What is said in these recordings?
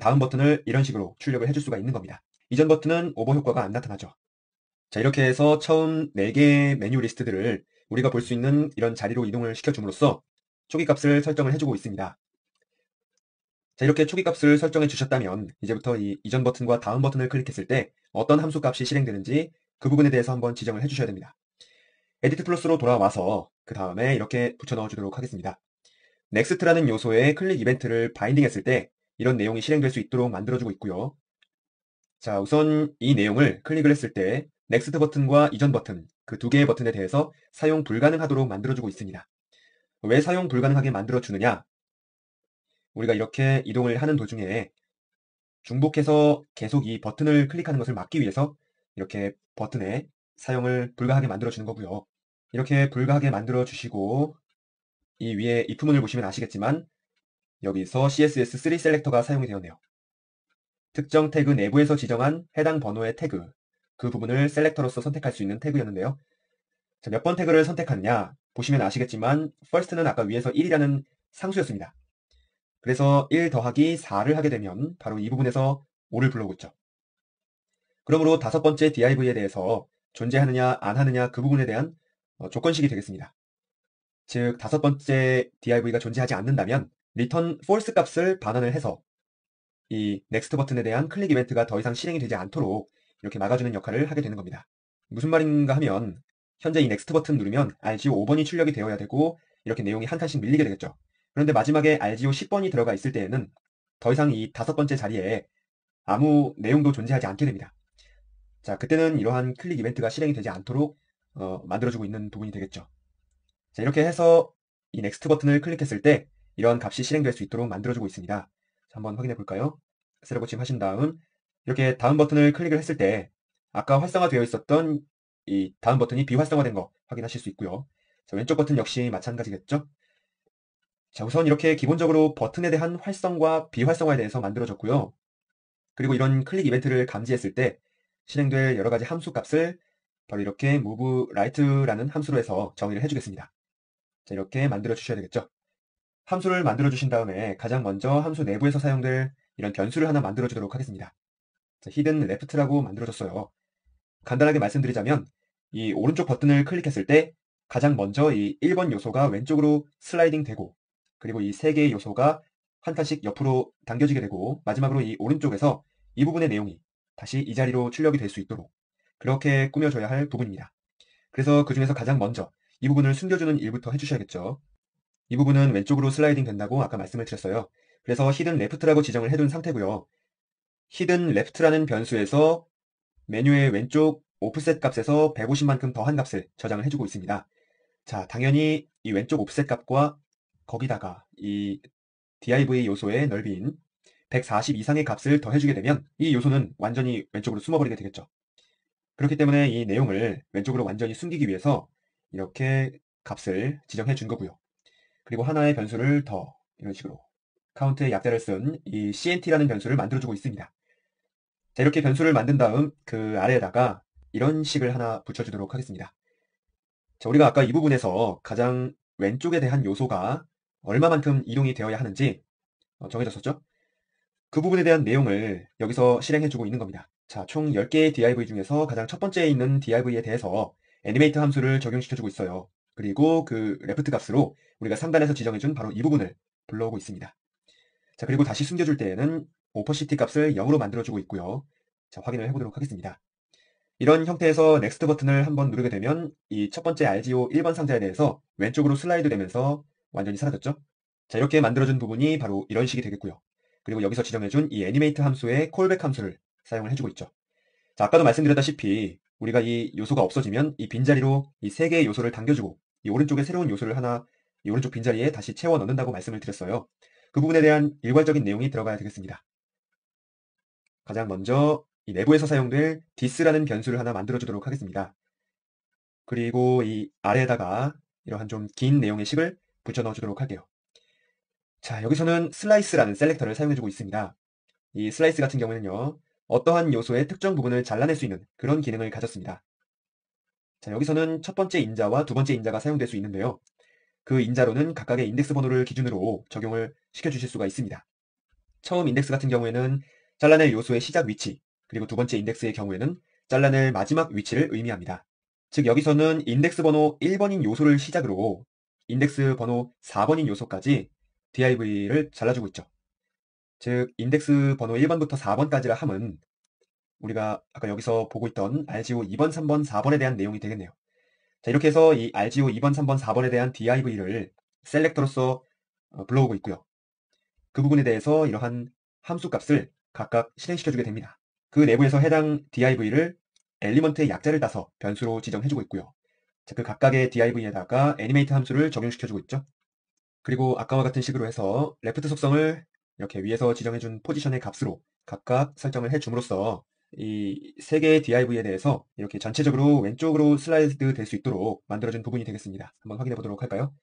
다음 버튼을 이런 식으로 출력을 해줄 수가 있는 겁니다. 이전 버튼은 오버 효과가 안 나타나죠. 자, 이렇게 해서 처음 4개의 메뉴 리스트들을 우리가 볼 수 있는 이런 자리로 이동을 시켜줌으로써 초기 값을 설정을 해주고 있습니다. 자, 이렇게 초기 값을 설정해 주셨다면 이제부터 이 이전 버튼과 다음 버튼을 클릭했을 때 어떤 함수 값이 실행되는지 그 부분에 대해서 한번 지정을 해주셔야 됩니다. 에디트 플러스로 돌아와서 그 다음에 이렇게 붙여 넣어주도록 하겠습니다. 넥스트라는 요소에 클릭 이벤트를 바인딩했을 때 이런 내용이 실행될 수 있도록 만들어주고 있고요. 자, 우선 이 내용을 클릭을 했을 때 넥스트 버튼과 이전 버튼 그 2개의 버튼에 대해서 사용 불가능하도록 만들어주고 있습니다. 왜 사용 불가능하게 만들어주느냐? 우리가 이렇게 이동을 하는 도중에 중복해서 계속 이 버튼을 클릭하는 것을 막기 위해서 이렇게 버튼에 사용을 불가하게 만들어주는 거고요. 이렇게 불가하게 만들어주시고 이 위에 if문을 보시면 아시겠지만 여기서 CSS3 셀렉터가 사용이 되었네요. 특정 태그 내부에서 지정한 해당 번호의 태그 그 부분을 셀렉터로서 선택할 수 있는 태그였는데요. 몇 번 태그를 선택하느냐 보시면 아시겠지만 first는 아까 위에서 1이라는 상수였습니다. 그래서 1 더하기 4를 하게 되면 바로 이 부분에서 5를 불러오고 있죠. 그러므로 5번째 div에 대해서 존재하느냐 안 하느냐 그 부분에 대한 조건식이 되겠습니다. 즉 5번째 div가 존재하지 않는다면 return false 값을 반환을 해서 이 next 버튼에 대한 클릭 이벤트가 더 이상 실행이 되지 않도록 이렇게 막아주는 역할을 하게 되는 겁니다. 무슨 말인가 하면 현재 이 next 버튼 누르면 RGO 5번이 출력이 되어야 되고 이렇게 내용이 한 칸씩 밀리게 되겠죠. 그런데 마지막에 RGO 10번이 들어가 있을 때에는 더 이상 이 5번째 자리에 아무 내용도 존재하지 않게 됩니다. 자, 그때는 이러한 클릭 이벤트가 실행이 되지 않도록 만들어주고 있는 부분이 되겠죠. 자, 이렇게 해서 이 next 버튼을 클릭했을 때 이러한 값이 실행될 수 있도록 만들어주고 있습니다. 자, 한번 확인해 볼까요? 세로 고침하신 다음 이렇게 다음 버튼을 클릭을 했을 때 아까 활성화되어 있었던 이 다음 버튼이 비활성화된 거 확인하실 수 있고요. 자, 왼쪽 버튼 역시 마찬가지겠죠? 자, 우선 이렇게 기본적으로 버튼에 대한 활성과 비활성화에 대해서 만들어졌고요. 그리고 이런 클릭 이벤트를 감지했을 때 실행될 여러 가지 함수 값을 바로 이렇게 move right라는 함수로 해서 정의를 해주겠습니다. 자, 이렇게 만들어 주셔야 되겠죠. 함수를 만들어 주신 다음에 가장 먼저 함수 내부에서 사용될 이런 변수를 하나 만들어 주도록 하겠습니다. 자, hidden left라고 만들어 줬어요. 간단하게 말씀드리자면 이 오른쪽 버튼을 클릭했을 때 가장 먼저 이 1번 요소가 왼쪽으로 슬라이딩 되고 그리고 이 3개의 요소가 한 칸씩 옆으로 당겨지게 되고 마지막으로 이 오른쪽에서 이 부분의 내용이 다시 이 자리로 출력이 될 수 있도록 그렇게 꾸며줘야 할 부분입니다. 그래서 그 중에서 가장 먼저 이 부분을 숨겨주는 일부터 해주셔야겠죠. 이 부분은 왼쪽으로 슬라이딩 된다고 아까 말씀을 드렸어요. 그래서 hidden left라고 지정을 해둔 상태고요. hidden left라는 변수에서 메뉴의 왼쪽 오프셋 값에서 150만큼 더한 값을 저장을 해주고 있습니다. 자, 당연히 이 왼쪽 오프셋 값과 거기다가 이 div 요소의 넓이인 140 이상의 값을 더해주게 되면 이 요소는 완전히 왼쪽으로 숨어버리게 되겠죠. 그렇기 때문에 이 내용을 왼쪽으로 완전히 숨기기 위해서 이렇게 값을 지정해 준 거고요. 그리고 하나의 변수를 더 이런 식으로 카운트의 약자를 쓴 이 cnt라는 변수를 만들어주고 있습니다. 자, 이렇게 변수를 만든 다음 그 아래에다가 이런 식을 하나 붙여주도록 하겠습니다. 자, 우리가 아까 이 부분에서 가장 왼쪽에 대한 요소가 얼마만큼 이동이 되어야 하는지 정해졌었죠? 그 부분에 대한 내용을 여기서 실행해주고 있는 겁니다. 자, 총 10개의 div 중에서 가장 첫 번째에 있는 div에 대해서 애니메이트 함수를 적용시켜주고 있어요. 그리고 그 left 값으로 우리가 상단에서 지정해준 바로 이 부분을 불러오고 있습니다. 자, 그리고 다시 숨겨줄 때에는 opacity 값을 0으로 만들어주고 있고요. 자, 확인을 해보도록 하겠습니다. 이런 형태에서 넥스트 버튼을 한번 누르게 되면 이 첫 번째 RGO 1번 상자에 대해서 왼쪽으로 슬라이드 되면서 완전히 사라졌죠. 자, 이렇게 만들어준 부분이 바로 이런 식이 되겠고요. 그리고 여기서 지정해준 이 애니메이트 함수의 콜백 함수를 사용을 해주고 있죠. 자, 아까도 말씀드렸다시피 우리가 이 요소가 없어지면 이 빈자리로 이 3개의 요소를 당겨주고 이 오른쪽에 새로운 요소를 하나 이 오른쪽 빈자리에 다시 채워 넣는다고 말씀을 드렸어요. 그 부분에 대한 일괄적인 내용이 들어가야 되겠습니다. 가장 먼저 이 내부에서 사용될 this라는 변수를 하나 만들어주도록 하겠습니다. 그리고 이 아래에다가 이러한 좀 긴 내용의 식을 붙여 넣어주도록 할게요. 자, 여기서는 슬라이스라는 셀렉터를 사용해주고 있습니다. 이 슬라이스 같은 경우에는요, 어떠한 요소의 특정 부분을 잘라낼 수 있는 그런 기능을 가졌습니다. 자, 여기서는 첫 번째 인자와 두 번째 인자가 사용될 수 있는데요. 그 인자로는 각각의 인덱스 번호를 기준으로 적용을 시켜주실 수가 있습니다. 처음 인덱스 같은 경우에는 잘라낼 요소의 시작 위치, 그리고 두 번째 인덱스의 경우에는 잘라낼 마지막 위치를 의미합니다. 즉 여기서는 인덱스 번호 1번인 요소를 시작으로 인덱스 번호 4번인 요소까지 div를 잘라주고 있죠. 즉 인덱스 번호 1번부터 4번까지라 함은 우리가 아까 여기서 보고 있던 RGO 2번, 3번, 4번에 대한 내용이 되겠네요. 자, 이렇게 해서 이 RGO 2번, 3번, 4번에 대한 div를 셀렉터로서 불러오고 있고요. 그 부분에 대해서 이러한 함수 값을 각각 실행시켜주게 됩니다. 그 내부에서 해당 div를 엘리먼트의 약자를 따서 변수로 지정해주고 있고요. 자, 그 각각의 div에다가 애니메이트 함수를 적용시켜주고 있죠. 그리고 아까와 같은 식으로 해서 레프트 속성을 이렇게 위에서 지정해준 포지션의 값으로 각각 설정을 해줌으로써 이 세 개의 div에 대해서 이렇게 전체적으로 왼쪽으로 슬라이드 될 수 있도록 만들어준 부분이 되겠습니다. 한번 확인해 보도록 할까요?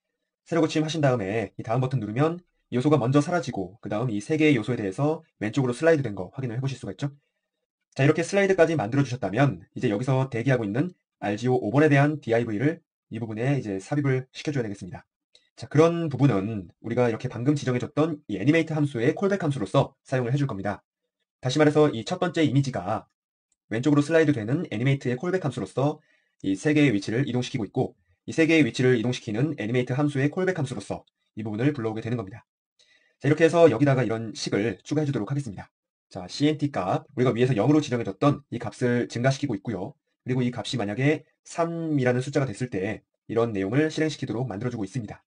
새로 고침 하신 다음에 이 다음 버튼 누르면 요소가 먼저 사라지고 그 다음 이 세 개의 요소에 대해서 왼쪽으로 슬라이드 된 거 확인을 해보실 수가 있죠. 자, 이렇게 슬라이드까지 만들어 주셨다면 이제 여기서 대기하고 있는 RGO 5번에 대한 div를 이 부분에 이제 삽입을 시켜줘야 되겠습니다. 자, 그런 부분은 우리가 이렇게 방금 지정해줬던 이 애니메이트 함수의 콜백 함수로서 사용을 해줄 겁니다. 다시 말해서 이 첫 번째 이미지가 왼쪽으로 슬라이드 되는 애니메이트의 콜백 함수로서 이 세 개의 위치를 이동시키고 있고 이 세 개의 위치를 이동시키는 애니메이트 함수의 콜백 함수로서 이 부분을 불러오게 되는 겁니다. 자, 이렇게 해서 여기다가 이런 식을 추가해 주도록 하겠습니다. 자, CNT 값, 우리가 위에서 0으로 지정해줬던 이 값을 증가시키고 있고요. 그리고 이 값이 만약에 3이라는 숫자가 됐을 때 이런 내용을 실행시키도록 만들어주고 있습니다.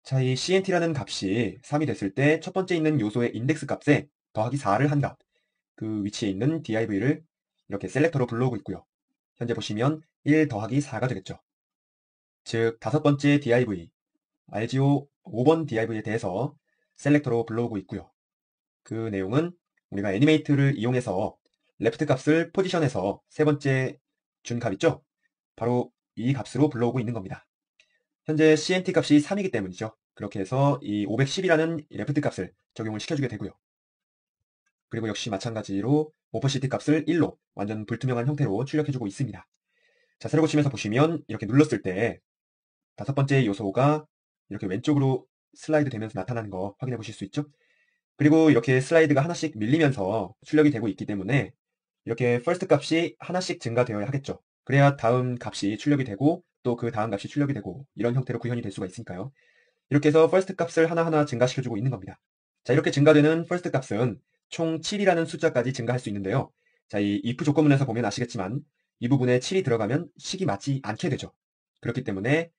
자, 이 CNT라는 값이 3이 됐을 때 첫 번째 있는 요소의 인덱스 값에 더하기 4를 한 값, 그 위치에 있는 div를 이렇게 셀렉터로 불러오고 있고요. 현재 보시면 1 더하기 4가 되겠죠. 즉, 다섯 번째 div, RGO 5번 div에 대해서 셀렉터로 불러오고 있고요. 그 내용은 우리가 애니메이트를 이용해서 레프트 값을 포지션에서 세 번째 준 값 있죠? 바로 이 값으로 불러오고 있는 겁니다. 현재 CNT 값이 3이기 때문이죠. 그렇게 해서 이 510이라는 레프트 값을 적용을 시켜주게 되고요. 그리고 역시 마찬가지로 오퍼시티 값을 1로 완전 불투명한 형태로 출력해주고 있습니다. 자, 세로 고침에서 보시면 이렇게 눌렀을 때 다섯 번째 요소가 이렇게 왼쪽으로 슬라이드 되면서 나타나는 거 확인해 보실 수 있죠? 그리고 이렇게 슬라이드가 하나씩 밀리면서 출력이 되고 있기 때문에 이렇게 first 값이 하나씩 증가되어야 하겠죠. 그래야 다음 값이 출력이 되고 또 그 다음 값이 출력이 되고 이런 형태로 구현이 될 수가 있으니까요. 이렇게 해서 first 값을 하나하나 증가시켜주고 있는 겁니다. 자, 이렇게 증가되는 first 값은 총 7이라는 숫자까지 증가할 수 있는데요. 자, 이 if 조건문에서 보면 아시겠지만 이 부분에 7이 들어가면 식이 맞지 않게 되죠. 그렇기 때문에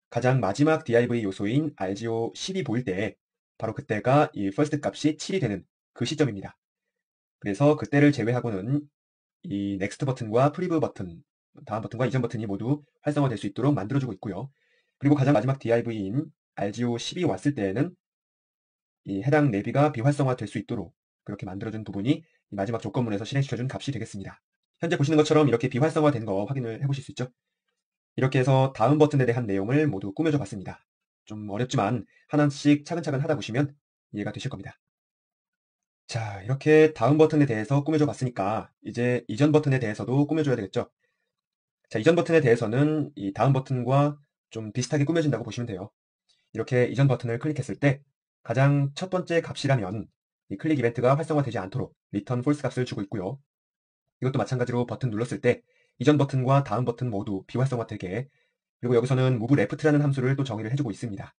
가장 마지막 div 요소인 RGO 10이 보일 때 바로 그때가 이 first 값이 7이 되는 그 시점입니다. 그래서 그때를 제외하고는 이 next 버튼과 prev 버튼, 다음 버튼과 이전 버튼이 모두 활성화될 수 있도록 만들어주고 있고요. 그리고 가장 마지막 div인 RGO 10이 왔을 때에는 이 해당 내비가 비활성화될 수 있도록 그렇게 만들어준 부분이 이 마지막 조건문에서 실행시켜준 값이 되겠습니다. 현재 보시는 것처럼 이렇게 비활성화된 거 확인을 해보실 수 있죠? 이렇게 해서 다음 버튼에 대한 내용을 모두 꾸며줘 봤습니다. 좀 어렵지만 하나씩 차근차근 하다 보시면 이해가 되실 겁니다. 자, 이렇게 다음 버튼에 대해서 꾸며줘 봤으니까 이제 이전 버튼에 대해서도 꾸며줘야 되겠죠? 자, 이전 버튼에 대해서는 이 다음 버튼과 좀 비슷하게 꾸며진다고 보시면 돼요. 이렇게 이전 버튼을 클릭했을 때 가장 첫 번째 값이라면 이 클릭 이벤트가 활성화되지 않도록 return false 값을 주고 있고요. 이것도 마찬가지로 버튼 눌렀을 때 이전 버튼과 다음 버튼 모두 비활성화되게, 그리고 여기서는 move left라는 함수를 또 정의를 해주고 있습니다.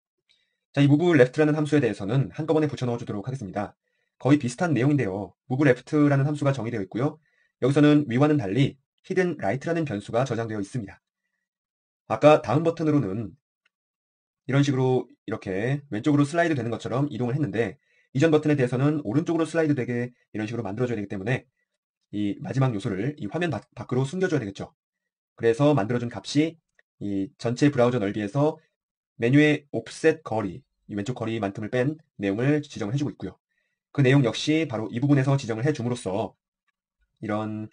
자, 이 move left라는 함수에 대해서는 한꺼번에 붙여 넣어주도록 하겠습니다. 거의 비슷한 내용인데요. move left라는 함수가 정의되어 있고요. 여기서는 위와는 달리 hidden right라는 변수가 저장되어 있습니다. 아까 다음 버튼으로는 이런 식으로 이렇게 왼쪽으로 슬라이드 되는 것처럼 이동을 했는데 이전 버튼에 대해서는 오른쪽으로 슬라이드 되게 이런 식으로 만들어줘야 되기 때문에 이 마지막 요소를 이 화면 밖으로 숨겨줘야 되겠죠. 그래서 만들어준 값이 이 전체 브라우저 넓이에서 메뉴의 옵셋 거리, 이 왼쪽 거리만큼을 뺀 내용을 지정을 해주고 있고요. 그 내용 역시 바로 이 부분에서 지정을 해줌으로써 이런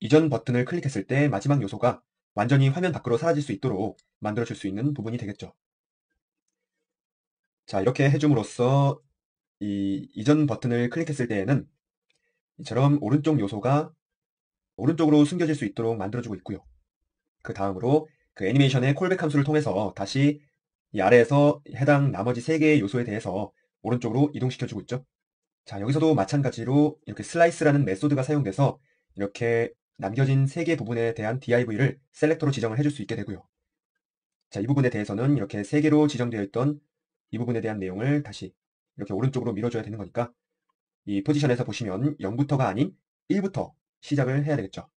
이전 버튼을 클릭했을 때 마지막 요소가 완전히 화면 밖으로 사라질 수 있도록 만들어줄 수 있는 부분이 되겠죠. 자, 이렇게 해줌으로써 이 이전 버튼을 클릭했을 때에는 이처럼 오른쪽 요소가 오른쪽으로 숨겨질 수 있도록 만들어주고 있고요. 그 다음으로 그 애니메이션의 콜백 함수를 통해서 다시 이 아래에서 해당 나머지 3개의 요소에 대해서 오른쪽으로 이동시켜주고 있죠. 자, 여기서도 마찬가지로 이렇게 슬라이스라는 메소드가 사용돼서 이렇게 남겨진 3개 부분에 대한 div를 셀렉터로 지정을 해줄 수 있게 되고요. 자, 이 부분에 대해서는 이렇게 3개로 지정되어 있던 이 부분에 대한 내용을 다시 이렇게 오른쪽으로 밀어줘야 되는 거니까 이 포지션에서 보시면 0부터가 아닌 1부터 시작을 해야 되겠죠.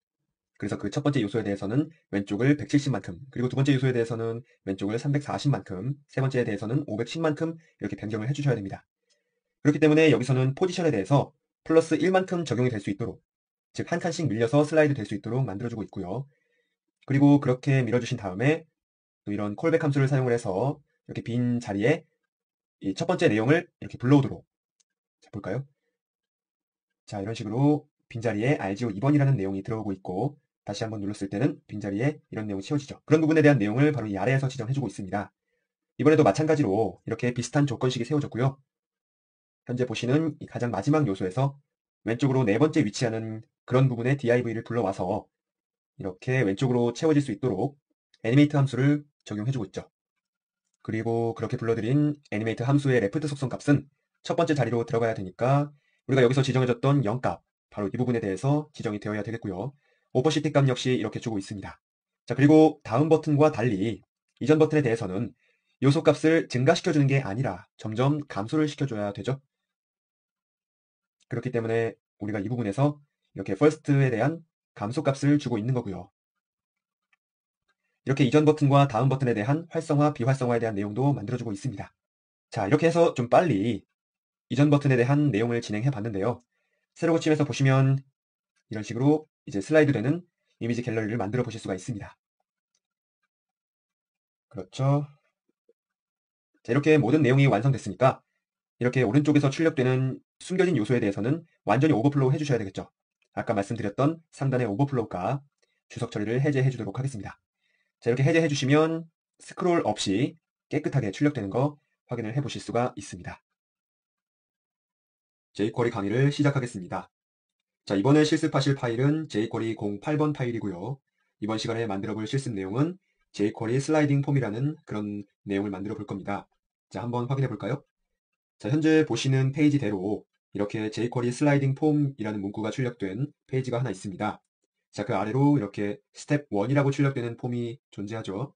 그래서 그 첫 번째 요소에 대해서는 왼쪽을 170만큼, 그리고 두 번째 요소에 대해서는 왼쪽을 340만큼, 세 번째에 대해서는 510만큼 이렇게 변경을 해주셔야 됩니다. 그렇기 때문에 여기서는 포지션에 대해서 플러스 1만큼 적용이 될 수 있도록, 즉 한 칸씩 밀려서 슬라이드 될 수 있도록 만들어주고 있고요. 그리고 그렇게 밀어주신 다음에 또 이런 콜백 함수를 사용을 해서 이렇게 빈 자리에 이 첫 번째 내용을 이렇게 불러오도록, 자, 볼까요? 자, 이런 식으로 빈자리에 RGO 2번이라는 내용이 들어오고 있고, 다시 한번 눌렀을 때는 빈자리에 이런 내용이 채워지죠. 그런 부분에 대한 내용을 바로 이 아래에서 지정해주고 있습니다. 이번에도 마찬가지로 이렇게 비슷한 조건식이 세워졌고요. 현재 보시는 이 가장 마지막 요소에서 왼쪽으로 네 번째 위치하는 그런 부분에 div를 불러와서 이렇게 왼쪽으로 채워질 수 있도록 애니메이트 함수를 적용해주고 있죠. 그리고 그렇게 불러들인 애니메이트 함수의 레프트 속성 값은 첫 번째 자리로 들어가야 되니까 우리가 여기서 지정해줬던 0값, 바로 이 부분에 대해서 지정이 되어야 되겠고요. 오퍼시티 값 역시 이렇게 주고 있습니다. 자, 그리고 다음 버튼과 달리 이전 버튼에 대해서는 요소 값을 증가시켜주는 게 아니라 점점 감소를 시켜줘야 되죠. 그렇기 때문에 우리가 이 부분에서 이렇게 first에 대한 감소 값을 주고 있는 거고요. 이렇게 이전 버튼과 다음 버튼에 대한 활성화, 비활성화에 대한 내용도 만들어주고 있습니다. 자, 이렇게 해서 좀 빨리 이전 버튼에 대한 내용을 진행해 봤는데요. 새로 고침에서 보시면 이런 식으로 이제 슬라이드 되는 이미지 갤러리를 만들어 보실 수가 있습니다. 그렇죠. 자, 이렇게 모든 내용이 완성됐으니까 이렇게 오른쪽에서 출력되는 숨겨진 요소에 대해서는 완전히 오버플로우 해주셔야 되겠죠. 아까 말씀드렸던 상단의 오버플로우가 주석 처리를 해제해 주도록 하겠습니다. 자, 이렇게 해제해 주시면 스크롤 없이 깨끗하게 출력되는 거 확인을 해 보실 수가 있습니다. jQuery 강의를 시작하겠습니다. 자, 이번에 실습하실 파일은 jQuery 08번 파일이고요. 이번 시간에 만들어 볼 실습 내용은 jQuery 슬라이딩 폼이라는 그런 내용을 만들어 볼 겁니다. 자, 한번 확인해 볼까요? 자, 현재 보시는 페이지대로 이렇게 jQuery 슬라이딩 폼이라는 문구가 출력된 페이지가 하나 있습니다. 자, 그 아래로 이렇게 스텝 1이라고 출력되는 폼이 존재하죠.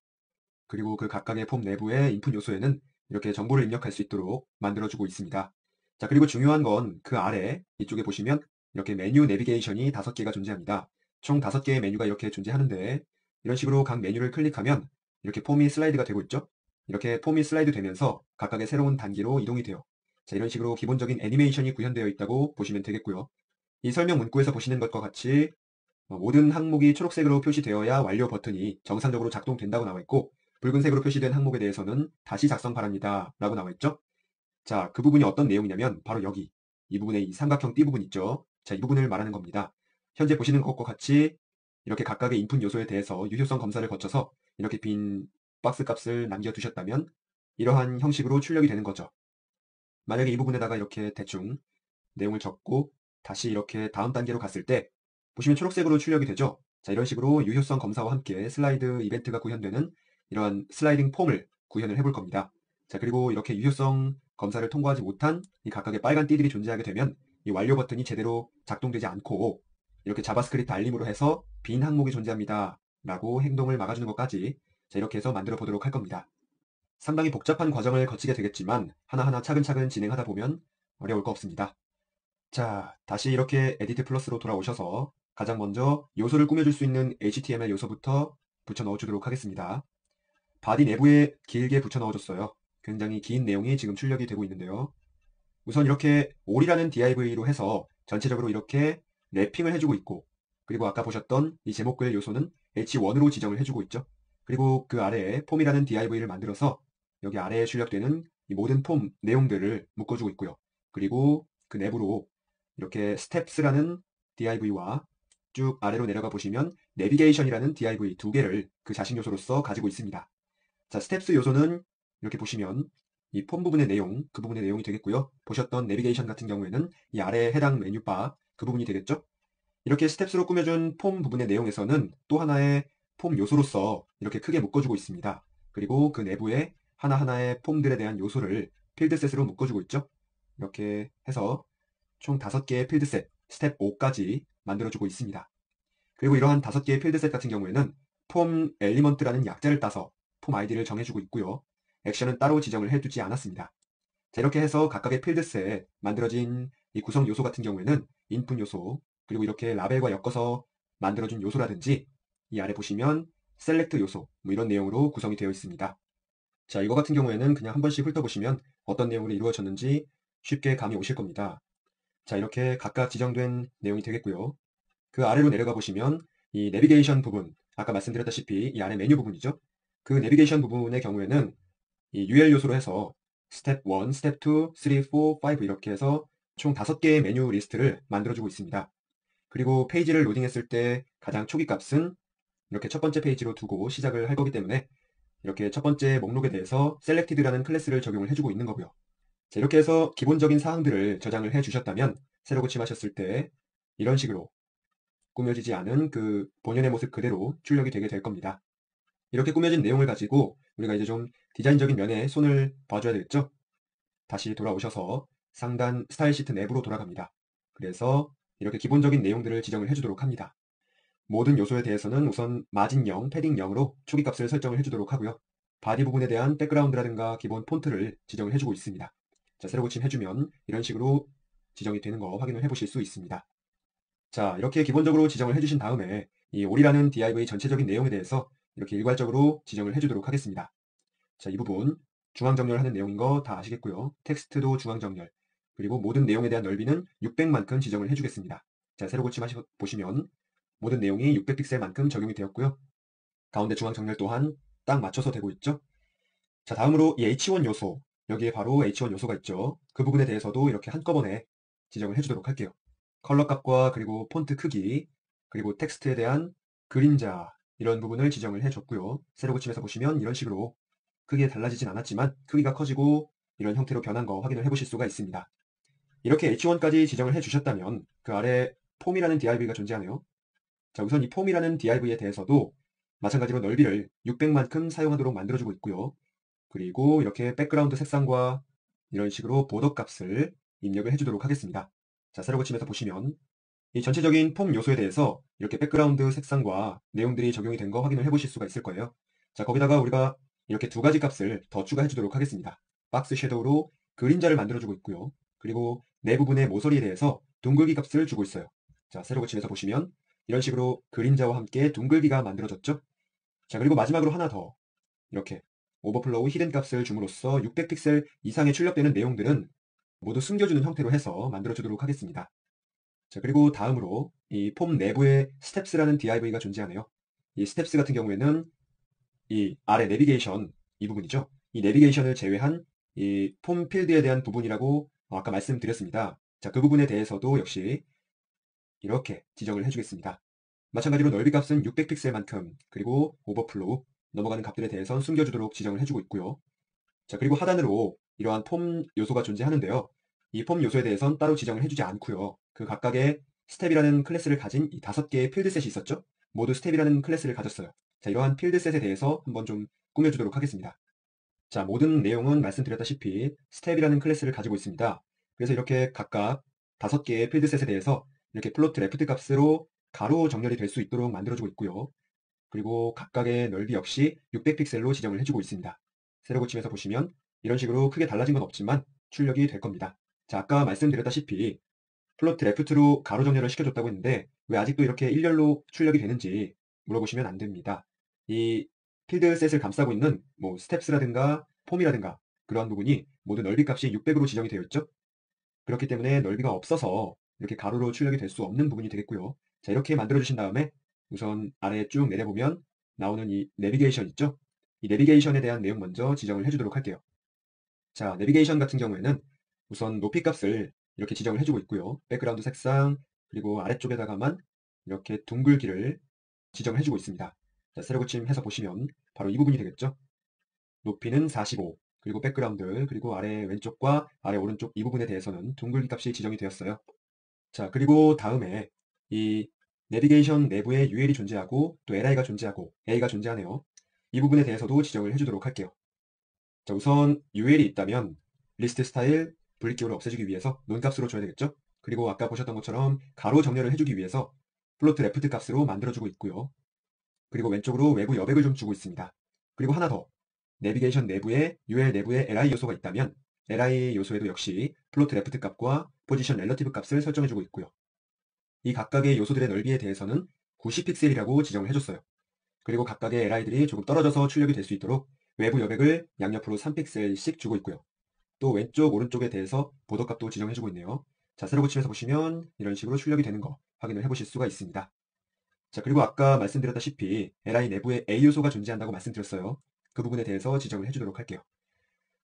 그리고 그 각각의 폼 내부의 인풋 요소에는 이렇게 정보를 입력할 수 있도록 만들어주고 있습니다. 자, 그리고 중요한 건 그 아래 이쪽에 보시면 이렇게 메뉴 내비게이션이 5개가 존재합니다. 총 5개의 메뉴가 이렇게 존재하는데 이런 식으로 각 메뉴를 클릭하면 이렇게 폼이 슬라이드가 되고 있죠. 이렇게 폼이 슬라이드 되면서 각각의 새로운 단계로 이동이 돼요. 자, 이런 식으로 기본적인 애니메이션이 구현되어 있다고 보시면 되겠고요. 이 설명 문구에서 보시는 것과 같이 모든 항목이 초록색으로 표시되어야 완료 버튼이 정상적으로 작동된다고 나와 있고 붉은색으로 표시된 항목에 대해서는 다시 작성 바랍니다 라고 나와 있죠. 자, 그 부분이 어떤 내용이냐면 바로 여기 이 부분에 이 삼각형 띠 부분 있죠. 자, 이 부분을 말하는 겁니다. 현재 보시는 것과 같이 이렇게 각각의 인풋 요소에 대해서 유효성 검사를 거쳐서 이렇게 빈 박스 값을 남겨두셨다면 이러한 형식으로 출력이 되는 거죠. 만약에 이 부분에다가 이렇게 대충 내용을 적고 다시 이렇게 다음 단계로 갔을 때 보시면 초록색으로 출력이 되죠. 자, 이런 식으로 유효성 검사와 함께 슬라이드 이벤트가 구현되는 이러한 슬라이딩 폼을 구현을 해볼 겁니다. 자, 그리고 이렇게 유효성 검사를 통과하지 못한 이 각각의 빨간 띠들이 존재하게 되면 이 완료 버튼이 제대로 작동되지 않고 이렇게 자바스크립트 알림으로 해서 빈 항목이 존재합니다 라고 행동을 막아주는 것까지 자, 이렇게 해서 만들어 보도록 할 겁니다. 상당히 복잡한 과정을 거치게 되겠지만 하나하나 차근차근 진행하다 보면 어려울 거 없습니다. 자, 다시 이렇게 에디트 플러스로 돌아오셔서 가장 먼저 요소를 꾸며줄 수 있는 HTML 요소부터 붙여 넣어주도록 하겠습니다. 바디 내부에 길게 붙여 넣어줬어요. 굉장히 긴 내용이 지금 출력이 되고 있는데요. 우선 이렇게 all이라는 div로 해서 전체적으로 이렇게 랩핑을 해주고 있고 그리고 아까 보셨던 이 제목글 요소는 h1으로 지정을 해주고 있죠. 그리고 그 아래에 폼이라는 div를 만들어서 여기 아래에 출력되는 이 모든 폼 내용들을 묶어주고 있고요. 그리고 그 내부로 이렇게 스텝스라는 div와 쭉 아래로 내려가 보시면 내비게이션이라는 div 두 개를 그 자식 요소로서 가지고 있습니다. 자, 스텝스 요소는 이렇게 보시면 이 폼 부분의 내용, 그 부분의 내용이 되겠고요. 보셨던 내비게이션 같은 경우에는 이 아래에 해당 메뉴바 그 부분이 되겠죠. 이렇게 스텝스로 꾸며준 폼 부분의 내용에서는 또 하나의 폼 요소로서 이렇게 크게 묶어주고 있습니다. 그리고 그 내부에 하나하나의 폼들에 대한 요소를 필드셋으로 묶어주고 있죠. 이렇게 해서 총 5개의 필드셋, 스텝 5까지 만들어주고 있습니다. 그리고 이러한 5개의 필드셋 같은 경우에는 폼 엘리먼트라는 약자를 따서 폼 아이디를 정해주고 있고요. 액션은 따로 지정을 해두지 않았습니다. 자, 이렇게 해서 각각의 필드셋에 만들어진 이 구성 요소 같은 경우에는 인풋 요소, 그리고 이렇게 라벨과 엮어서 만들어준 요소라든지 이 아래 보시면 셀렉트 요소, 뭐 이런 내용으로 구성이 되어 있습니다. 자, 이거 같은 경우에는 그냥 한 번씩 훑어보시면 어떤 내용으로 이루어졌는지 쉽게 감이 오실 겁니다. 자, 이렇게 각각 지정된 내용이 되겠고요. 그 아래로 내려가 보시면 이 내비게이션 부분, 아까 말씀드렸다시피 이 안에 메뉴 부분이죠. 그 내비게이션 부분의 경우에는 이 UL 요소로 해서 스텝 1, 스텝 2, 3, 4, 5 이렇게 해서 총 5개의 메뉴 리스트를 만들어주고 있습니다. 그리고 페이지를 로딩했을 때 가장 초기 값은 이렇게 첫 번째 페이지로 두고 시작을 할 거기 때문에 이렇게 첫 번째 목록에 대해서 selected라는 클래스를 적용을 해주고 있는 거고요. 자, 이렇게 해서 기본적인 사항들을 저장을 해 주셨다면 새로 고침하셨을 때 이런 식으로 꾸며지지 않은 그 본연의 모습 그대로 출력이 되게 될 겁니다. 이렇게 꾸며진 내용을 가지고 우리가 이제 좀 디자인적인 면에 손을 봐줘야 되겠죠? 다시 돌아오셔서 상단 스타일 시트 내부로 돌아갑니다. 그래서 이렇게 기본적인 내용들을 지정을 해주도록 합니다. 모든 요소에 대해서는 우선 마진 0, 패딩 0으로 초기 값을 설정을 해주도록 하고요. 바디 부분에 대한 백그라운드라든가 기본 폰트를 지정을 해주고 있습니다. 자, 새로 고침 해주면 이런 식으로 지정이 되는 거 확인을 해보실 수 있습니다. 자, 이렇게 기본적으로 지정을 해주신 다음에 이 올이라는 div 전체적인 내용에 대해서 이렇게 일괄적으로 지정을 해주도록 하겠습니다. 자, 이 부분 중앙정렬하는 내용인 거 다 아시겠고요. 텍스트도 중앙정렬, 그리고 모든 내용에 대한 넓이는 600만큼 지정을 해주겠습니다. 자, 새로 고침 보시면 모든 내용이 600픽셀만큼 적용이 되었고요. 가운데 중앙정렬 또한 딱 맞춰서 되고 있죠. 자, 다음으로 이 H1 요소, 여기에 바로 H1 요소가 있죠. 그 부분에 대해서도 이렇게 한꺼번에 지정을 해주도록 할게요. 컬러 값과 그리고 폰트 크기, 그리고 텍스트에 대한 그림자, 이런 부분을 지정을 해줬고요. 새로 고침해서 보시면 이런 식으로 크게 달라지진 않았지만 크기가 커지고 이런 형태로 변한 거 확인을 해보실 수가 있습니다. 이렇게 H1까지 지정을 해주셨다면 그 아래 폼이라는 div가 존재하네요. 자, 우선 이 폼이라는 div에 대해서도 마찬가지로 넓이를 600만큼 사용하도록 만들어주고 있고요. 그리고 이렇게 백그라운드 색상과 이런 식으로 보더 값을 입력을 해주도록 하겠습니다. 자, 새로 고침해서 보시면 이 전체적인 폼 요소에 대해서 이렇게 백그라운드 색상과 내용들이 적용이 된 거 확인을 해보실 수가 있을 거예요. 자, 거기다가 우리가 이렇게 두 가지 값을 더 추가해 주도록 하겠습니다. 박스 섀도우로 그림자를 만들어주고 있고요. 그리고 내 부분의 모서리에 대해서 둥글기 값을 주고 있어요. 자, 새로 고침해서 보시면 이런 식으로 그림자와 함께 둥글기가 만들어졌죠. 자, 그리고 마지막으로 하나 더 이렇게 오버플로우 히든 값을 줌으로써 600픽셀 이상의 출력되는 내용들은 모두 숨겨주는 형태로 해서 만들어주도록 하겠습니다. 자, 그리고 다음으로 이 폼 내부에 스텝스라는 div가 존재하네요. 이 스텝스 같은 경우에는 이 아래 내비게이션 이 부분이죠. 이 내비게이션을 제외한 이 폼 필드에 대한 부분이라고 아까 말씀드렸습니다. 자, 그 부분에 대해서도 역시 이렇게 지정을 해주겠습니다. 마찬가지로 넓이 값은 600픽셀만큼, 그리고 오버플로우, 넘어가는 값들에 대해선 숨겨주도록 지정을 해주고 있고요. 자, 그리고 하단으로 이러한 폼 요소가 존재하는데요. 이 폼 요소에 대해선 따로 지정을 해주지 않고요. 그 각각의 스텝이라는 클래스를 가진 이 5개의 필드셋이 있었죠. 모두 스텝이라는 클래스를 가졌어요. 자, 이러한 필드셋에 대해서 한번 좀 꾸며주도록 하겠습니다. 자, 모든 내용은 말씀드렸다시피 스텝이라는 클래스를 가지고 있습니다. 그래서 이렇게 각각 5개의 필드셋에 대해서 이렇게 플로트 레프트 값으로 가로 정렬이 될 수 있도록 만들어주고 있고요. 그리고 각각의 넓이 역시 600픽셀로 지정을 해주고 있습니다. 세로 고침해서 보시면 이런 식으로 크게 달라진 건 없지만 출력이 될 겁니다. 자, 아까 말씀드렸다시피 플로트 레프트로 가로 정렬을 시켜줬다고 했는데 왜 아직도 이렇게 일렬로 출력이 되는지 물어보시면 안 됩니다. 이 필드셋을 감싸고 있는 뭐 스텝스라든가 폼이라든가 그러한 부분이 모두 넓이 값이 600으로 지정이 되어 있죠. 그렇기 때문에 넓이가 없어서 이렇게 가로로 출력이 될 수 없는 부분이 되겠고요. 자, 이렇게 만들어 주신 다음에 우선 아래에 쭉 내려보면 나오는 이 내비게이션 있죠? 이 내비게이션에 대한 내용 먼저 지정을 해주도록 할게요. 자, 내비게이션 같은 경우에는 우선 높이 값을 이렇게 지정을 해주고 있고요. 백그라운드 색상, 그리고 아래쪽에다가만 이렇게 둥글기를 지정을 해주고 있습니다. 자, 세로 고침해서 보시면 바로 이 부분이 되겠죠? 높이는 45, 그리고 백그라운드, 그리고 아래 왼쪽과 아래 오른쪽 이 부분에 대해서는 둥글기 값이 지정이 되었어요. 자, 그리고 다음에 이 내비게이션 내부에 UL이 존재하고 또 LI가 존재하고 A가 존재하네요. 이 부분에 대해서도 지정을 해주도록 할게요. 자, 우선 UL이 있다면 리스트 스타일 분리기호를 없애주기 위해서 논값으로 줘야 되겠죠? 그리고 아까 보셨던 것처럼 가로 정렬을 해주기 위해서 플로트 레프트 값으로 만들어주고 있고요. 그리고 왼쪽으로 외부 여백을 좀 주고 있습니다. 그리고 하나 더, 내비게이션 내부에 UL 내부에 LI 요소가 있다면 LI 요소에도 역시 플로트 레프트 값과 포지션 렐러티브 값을 설정해주고 있고요. 이 각각의 요소들의 넓이에 대해서는 90픽셀이라고 지정을 해줬어요. 그리고 각각의 LI들이 조금 떨어져서 출력이 될 수 있도록 외부 여백을 양옆으로 3픽셀씩 주고 있고요. 또 왼쪽, 오른쪽에 대해서 보도값도 지정해주고 있네요. 자, 세로 고침에서 보시면 이런 식으로 출력이 되는 거 확인을 해보실 수가 있습니다. 자, 그리고 아까 말씀드렸다시피 LI 내부에 A 요소가 존재한다고 말씀드렸어요. 그 부분에 대해서 지정을 해주도록 할게요.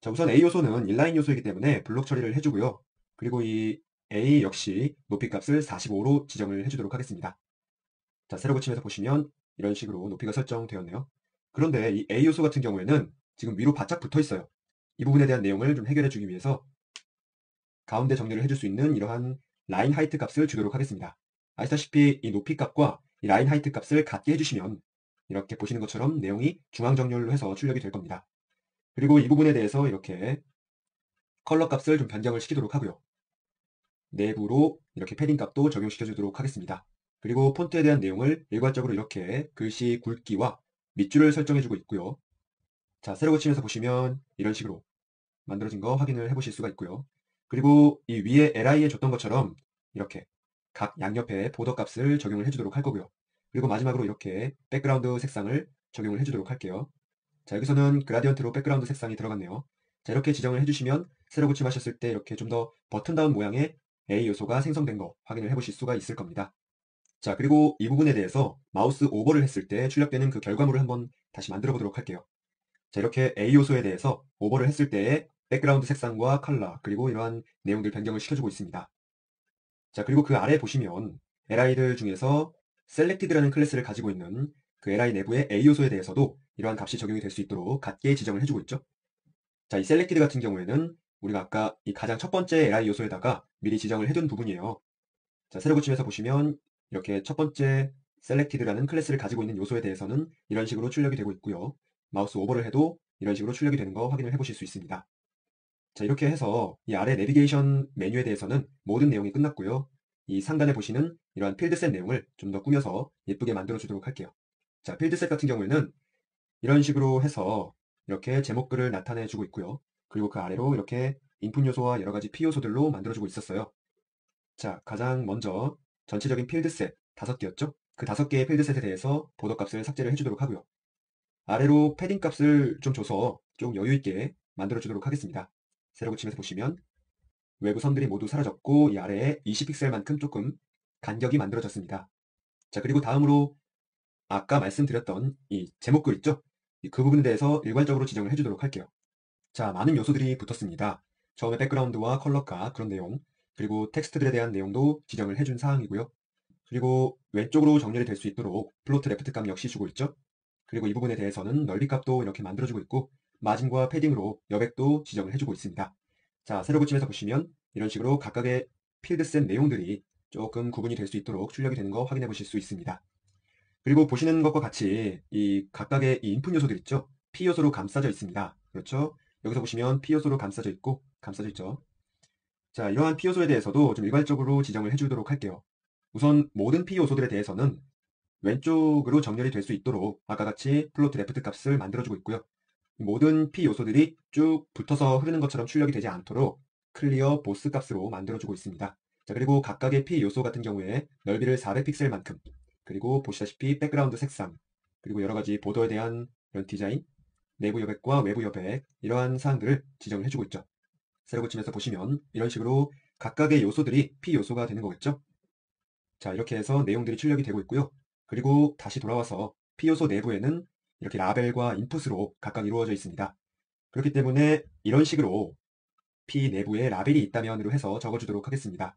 자, 우선 A 요소는 인라인 요소이기 때문에 블록 처리를 해주고요. 그리고 이 A 역시 높이 값을 45로 지정을 해주도록 하겠습니다. 자, 세로 고침에서 보시면 이런 식으로 높이가 설정되었네요. 그런데 이 A 요소 같은 경우에는 지금 위로 바짝 붙어 있어요. 이 부분에 대한 내용을 좀 해결해 주기 위해서 가운데 정렬을 해줄 수 있는 이러한 라인 하이트 값을 주도록 하겠습니다. 아시다시피 이 높이 값과 이 라인 하이트 값을 같게 해주시면 이렇게 보시는 것처럼 내용이 중앙 정렬로 해서 출력이 될 겁니다. 그리고 이 부분에 대해서 이렇게 컬러 값을 좀 변경을 시키도록 하고요. 내부로 이렇게 패딩 값도 적용시켜 주도록 하겠습니다. 그리고 폰트에 대한 내용을 일괄적으로 이렇게 글씨 굵기와 밑줄을 설정해 주고 있고요. 자, 세로 고침에서 보시면 이런 식으로 만들어진 거 확인을 해 보실 수가 있고요. 그리고 이 위에 LI에 줬던 것처럼 이렇게 각 양옆에 보더 값을 적용을 해주도록 할 거고요. 그리고 마지막으로 이렇게 백그라운드 색상을 적용을 해주도록 할게요. 자, 여기서는 그라디언트로 백그라운드 색상이 들어갔네요. 자, 이렇게 지정을 해주시면 세로 고침하셨을 때 이렇게 좀 더 버튼다운 모양의 A 요소가 생성된 거 확인을 해 보실 수가 있을 겁니다. 자, 그리고 이 부분에 대해서 마우스 오버를 했을 때 출력되는 그 결과물을 한번 다시 만들어 보도록 할게요. 자, 이렇게 A 요소에 대해서 오버를 했을 때의 백그라운드 색상과 컬러, 그리고 이러한 내용들 변경을 시켜주고 있습니다. 자, 그리고 그 아래 보시면 LI들 중에서 selected라는 클래스를 가지고 있는 그 LI 내부의 A 요소에 대해서도 이러한 값이 적용이 될 수 있도록 같게 지정을 해주고 있죠. 자, 이 selected 같은 경우에는 우리가 아까 이 가장 첫 번째 LI 요소에다가 미리 지정을 해둔 부분이에요. 자, 세로 고침에서 보시면 이렇게 첫 번째 selected라는 클래스를 가지고 있는 요소에 대해서는 이런 식으로 출력이 되고 있고요. 마우스 오버를 해도 이런 식으로 출력이 되는 거 확인을 해보실 수 있습니다. 자, 이렇게 해서 이 아래 내비게이션 메뉴에 대해서는 모든 내용이 끝났고요. 이 상단에 보시는 이러한 필드셋 내용을 좀 더 꾸며서 예쁘게 만들어 주도록 할게요. 자, 필드셋 같은 경우에는 이런 식으로 해서 이렇게 제목글을 나타내 주고 있고요. 그리고 그 아래로 이렇게 인풋 요소와 여러 가지 피 요소들로 만들어 주고 있었어요. 자, 가장 먼저 전체적인 필드셋 5개였죠? 그 5개의 필드셋에 대해서 보더 값을 삭제를 해주도록 하고요. 아래로 패딩 값을 좀 줘서 좀 여유 있게 만들어 주도록 하겠습니다. 세로 고침에서 보시면 외부 선들이 모두 사라졌고 이 아래에 20픽셀만큼 조금 간격이 만들어졌습니다. 자, 그리고 다음으로 아까 말씀드렸던 이 제목글 있죠? 그 부분에 대해서 일괄적으로 지정을 해주도록 할게요. 자, 많은 요소들이 붙었습니다. 처음에 백그라운드와 컬러가 그런 내용, 그리고 텍스트들에 대한 내용도 지정을 해준 사항이고요. 그리고 왼쪽으로 정렬이 될 수 있도록 플로트 레프트 값 역시 주고 있죠. 그리고 이 부분에 대해서는 넓이 값도 이렇게 만들어주고 있고 마진과 패딩으로 여백도 지정을 해주고 있습니다. 자, 세로 고침에서 보시면 이런 식으로 각각의 필드셋 내용들이 조금 구분이 될 수 있도록 출력이 되는 거 확인해 보실 수 있습니다. 그리고 보시는 것과 같이 이 각각의 이 인풋 요소들 있죠? P 요소로 감싸져 있습니다. 그렇죠? 여기서 보시면 P 요소로 감싸져 있고 감싸져 있죠. 자, 이러한 P 요소에 대해서도 좀 일괄적으로 지정을 해주도록 할게요. 우선 모든 P 요소들에 대해서는 왼쪽으로 정렬이 될 수 있도록 아까 같이 플로트 레프트 값을 만들어주고 있고요. 모든 P 요소들이 쭉 붙어서 흐르는 것처럼 출력이 되지 않도록 클리어 보스 값으로 만들어주고 있습니다. 자, 그리고 각각의 P 요소 같은 경우에 넓이를 400픽셀만큼, 그리고 보시다시피 백그라운드 색상, 그리고 여러 가지 보더에 대한 이런 디자인, 내부 여백과 외부 여백, 이러한 사항들을 지정을 해주고 있죠. 세로 고침에서 보시면 이런 식으로 각각의 요소들이 P 요소가 되는 거겠죠. 자, 이렇게 해서 내용들이 출력이 되고 있고요. 그리고 다시 돌아와서 P 요소 내부에는 이렇게 라벨과 인풋으로 각각 이루어져 있습니다. 그렇기 때문에 이런 식으로 P 내부에 라벨이 있다면으로 해서 적어주도록 하겠습니다.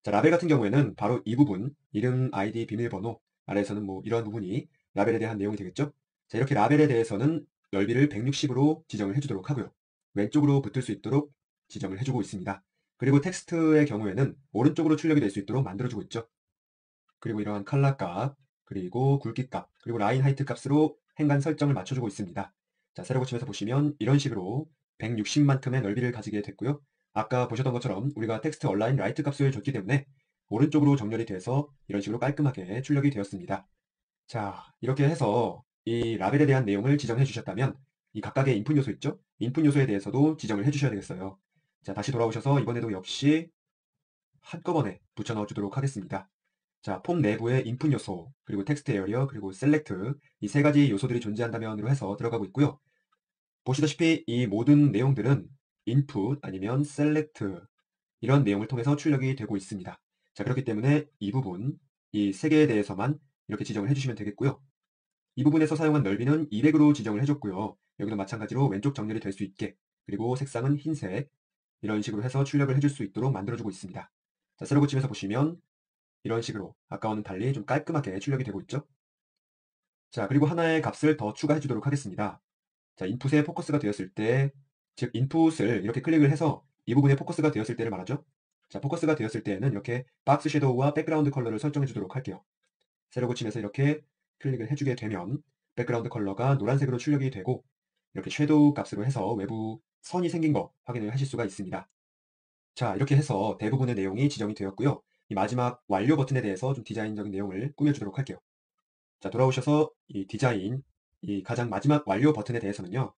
자, 라벨 같은 경우에는 바로 이 부분, 이름, 아이디, 비밀번호, 아래에서는 뭐 이런 부분이 라벨에 대한 내용이 되겠죠? 자, 이렇게 라벨에 대해서는 넓이를 160으로 지정을 해주도록 하고요. 왼쪽으로 붙을 수 있도록 지정을 해주고 있습니다. 그리고 텍스트의 경우에는 오른쪽으로 출력이 될 수 있도록 만들어주고 있죠. 그리고 이러한 컬러 값, 그리고 굵기 값, 그리고 라인 하이트 값으로 행간 설정을 맞춰주고 있습니다. 자, 세로 고침에서 보시면 이런 식으로 160만큼의 넓이를 가지게 됐고요. 아까 보셨던 것처럼 우리가 텍스트 얼라인 라이트 값을 줬기 때문에 오른쪽으로 정렬이 돼서 이런 식으로 깔끔하게 출력이 되었습니다. 자, 이렇게 해서 이 라벨에 대한 내용을 지정해 주셨다면 이 각각의 인풋 요소 있죠? 인풋 요소에 대해서도 지정을 해 주셔야 되겠어요. 자, 다시 돌아오셔서 이번에도 역시 한꺼번에 붙여 넣어 주도록 하겠습니다. 자, 폼 내부의 인풋 요소, 그리고 텍스트 에어리어, 그리고 셀렉트 이 세 가지 요소들이 존재한다면으로 해서 들어가고 있고요. 보시다시피 이 모든 내용들은 input 아니면 select 이런 내용을 통해서 출력이 되고 있습니다. 자, 그렇기 때문에 이 부분, 이 세 개에 대해서만 이렇게 지정을 해주시면 되겠고요. 이 부분에서 사용한 넓이는 200으로 지정을 해줬고요. 여기도 마찬가지로 왼쪽 정렬이 될 수 있게, 그리고 색상은 흰색, 이런 식으로 해서 출력을 해줄 수 있도록 만들어주고 있습니다. 자, 세로 고침에서 보시면 이런 식으로 아까와는 달리 좀 깔끔하게 출력이 되고 있죠. 자, 그리고 하나의 값을 더 추가해 주도록 하겠습니다. 자, 인풋에 포커스가 되었을 때, 즉 인풋을 이렇게 클릭을 해서 이 부분에 포커스가 되었을 때를 말하죠. 자, 포커스가 되었을 때에는 이렇게 박스 섀도우와 백그라운드 컬러를 설정해 주도록 할게요. 세로 고침에서 이렇게 클릭을 해주게 되면 백그라운드 컬러가 노란색으로 출력이 되고 이렇게 섀도우 값으로 해서 외부 선이 생긴 거 확인을 하실 수가 있습니다. 자, 이렇게 해서 대부분의 내용이 지정이 되었고요. 이 마지막 완료 버튼에 대해서 좀 디자인적인 내용을 꾸며주도록 할게요. 자, 돌아오셔서 이 디자인, 이 가장 마지막 완료 버튼에 대해서는요.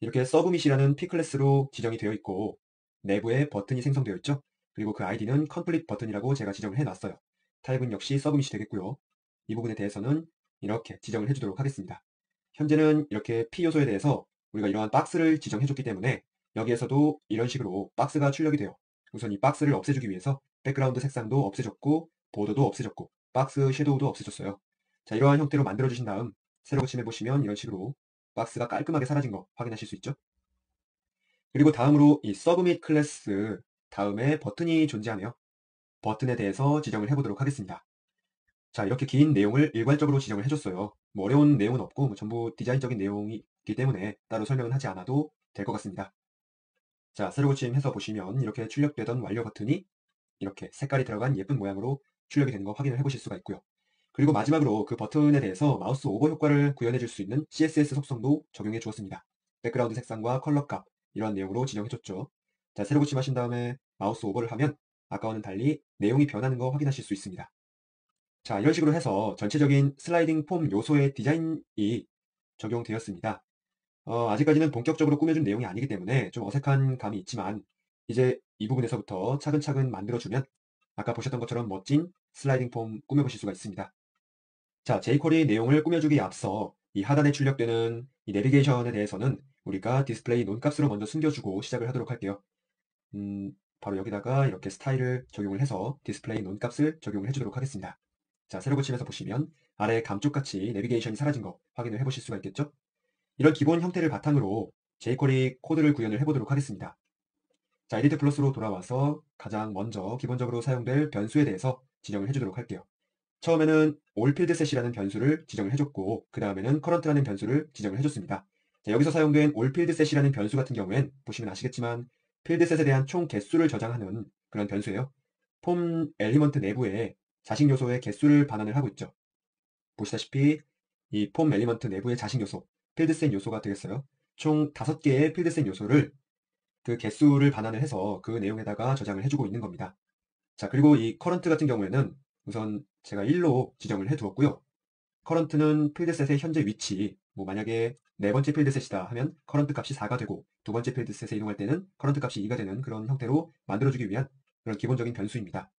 이렇게 서브밋이라는 P클래스로 지정이 되어 있고 내부에 버튼이 생성되어 있죠. 그리고 그 아이디는 complete 버튼이라고 제가 지정을 해놨어요. 타입은 역시 서브밋이 되겠고요. 이 부분에 대해서는 이렇게 지정을 해주도록 하겠습니다. 현재는 이렇게 P 요소에 대해서 우리가 이러한 박스를 지정해줬기 때문에 여기에서도 이런 식으로 박스가 출력이 돼요. 우선 이 박스를 없애주기 위해서 백그라운드 색상도 없애줬고 보더도 없애줬고 박스 섀도우도 없애줬어요. 자, 이러한 형태로 만들어주신 다음 세로 고침해 보시면 이런 식으로 박스가 깔끔하게 사라진 거 확인하실 수 있죠. 그리고 다음으로 이 서브밋 클래스 다음에 버튼이 존재하네요. 버튼에 대해서 지정을 해보도록 하겠습니다. 자, 이렇게 긴 내용을 일괄적으로 지정을 해줬어요. 뭐 어려운 내용은 없고 뭐 전부 디자인적인 내용이기 때문에 따로 설명은 하지 않아도 될 것 같습니다. 자, 세로 고침해서 보시면 이렇게 출력되던 완료 버튼이 이렇게 색깔이 들어간 예쁜 모양으로 출력이 되는 거 확인을 해보실 수가 있고요. 그리고 마지막으로 그 버튼에 대해서 마우스 오버 효과를 구현해 줄 수 있는 CSS 속성도 적용해 주었습니다. 백그라운드 색상과 컬러 값 이러한 내용으로 지정해 줬죠. 자, 세로 고침하신 다음에 마우스 오버를 하면 아까와는 달리 내용이 변하는 거 확인하실 수 있습니다. 자, 이런 식으로 해서 전체적인 슬라이딩 폼 요소의 디자인이 적용되었습니다. 아직까지는 본격적으로 꾸며준 내용이 아니기 때문에 좀 어색한 감이 있지만 이제 이 부분에서부터 차근차근 만들어주면 아까 보셨던 것처럼 멋진 슬라이딩 폼 꾸며보실 수가 있습니다. 자, jQuery 내용을 꾸며주기에 앞서 이 하단에 출력되는 이 내비게이션에 대해서는 우리가 디스플레이 논값으로 먼저 숨겨주고 시작을 하도록 할게요. 바로 여기다가 이렇게 스타일을 적용을 해서 디스플레이 논값을 적용을 해주도록 하겠습니다. 자, 세로 고침에서 보시면 아래 감쪽같이 내비게이션이 사라진 거 확인을 해보실 수가 있겠죠? 이런 기본 형태를 바탕으로 jQuery 코드를 구현을 해보도록 하겠습니다. 자, 에디트 플러스로 돌아와서 가장 먼저 기본적으로 사용될 변수에 대해서 지정을 해주도록 할게요. 처음에는 allFieldSet이라는 변수를 지정을 해줬고 그 다음에는 current라는 변수를 지정을 해줬습니다. 자, 여기서 사용된 allFieldSet이라는 변수 같은 경우엔 보시면 아시겠지만 필드셋에 대한 총 개수를 저장하는 그런 변수예요. 폼 엘리먼트 내부에 자식 요소의 개수를 반환을 하고 있죠. 보시다시피 이 폼 엘리먼트 내부의 자식 요소, 필드셋 요소가 되겠어요. 총 5개의 필드셋 요소를 그 개수를 반환을 해서 그 내용에다가 저장을 해주고 있는 겁니다. 자, 그리고 이 current 같은 경우에는 우선 제가 1로 지정을 해두었고요. current는 필드셋의 현재 위치, 뭐 만약에 네 번째 필드셋이다 하면 current 값이 4가 되고 두 번째 필드셋에 이동할 때는 current 값이 2가 되는 그런 형태로 만들어주기 위한 그런 기본적인 변수입니다.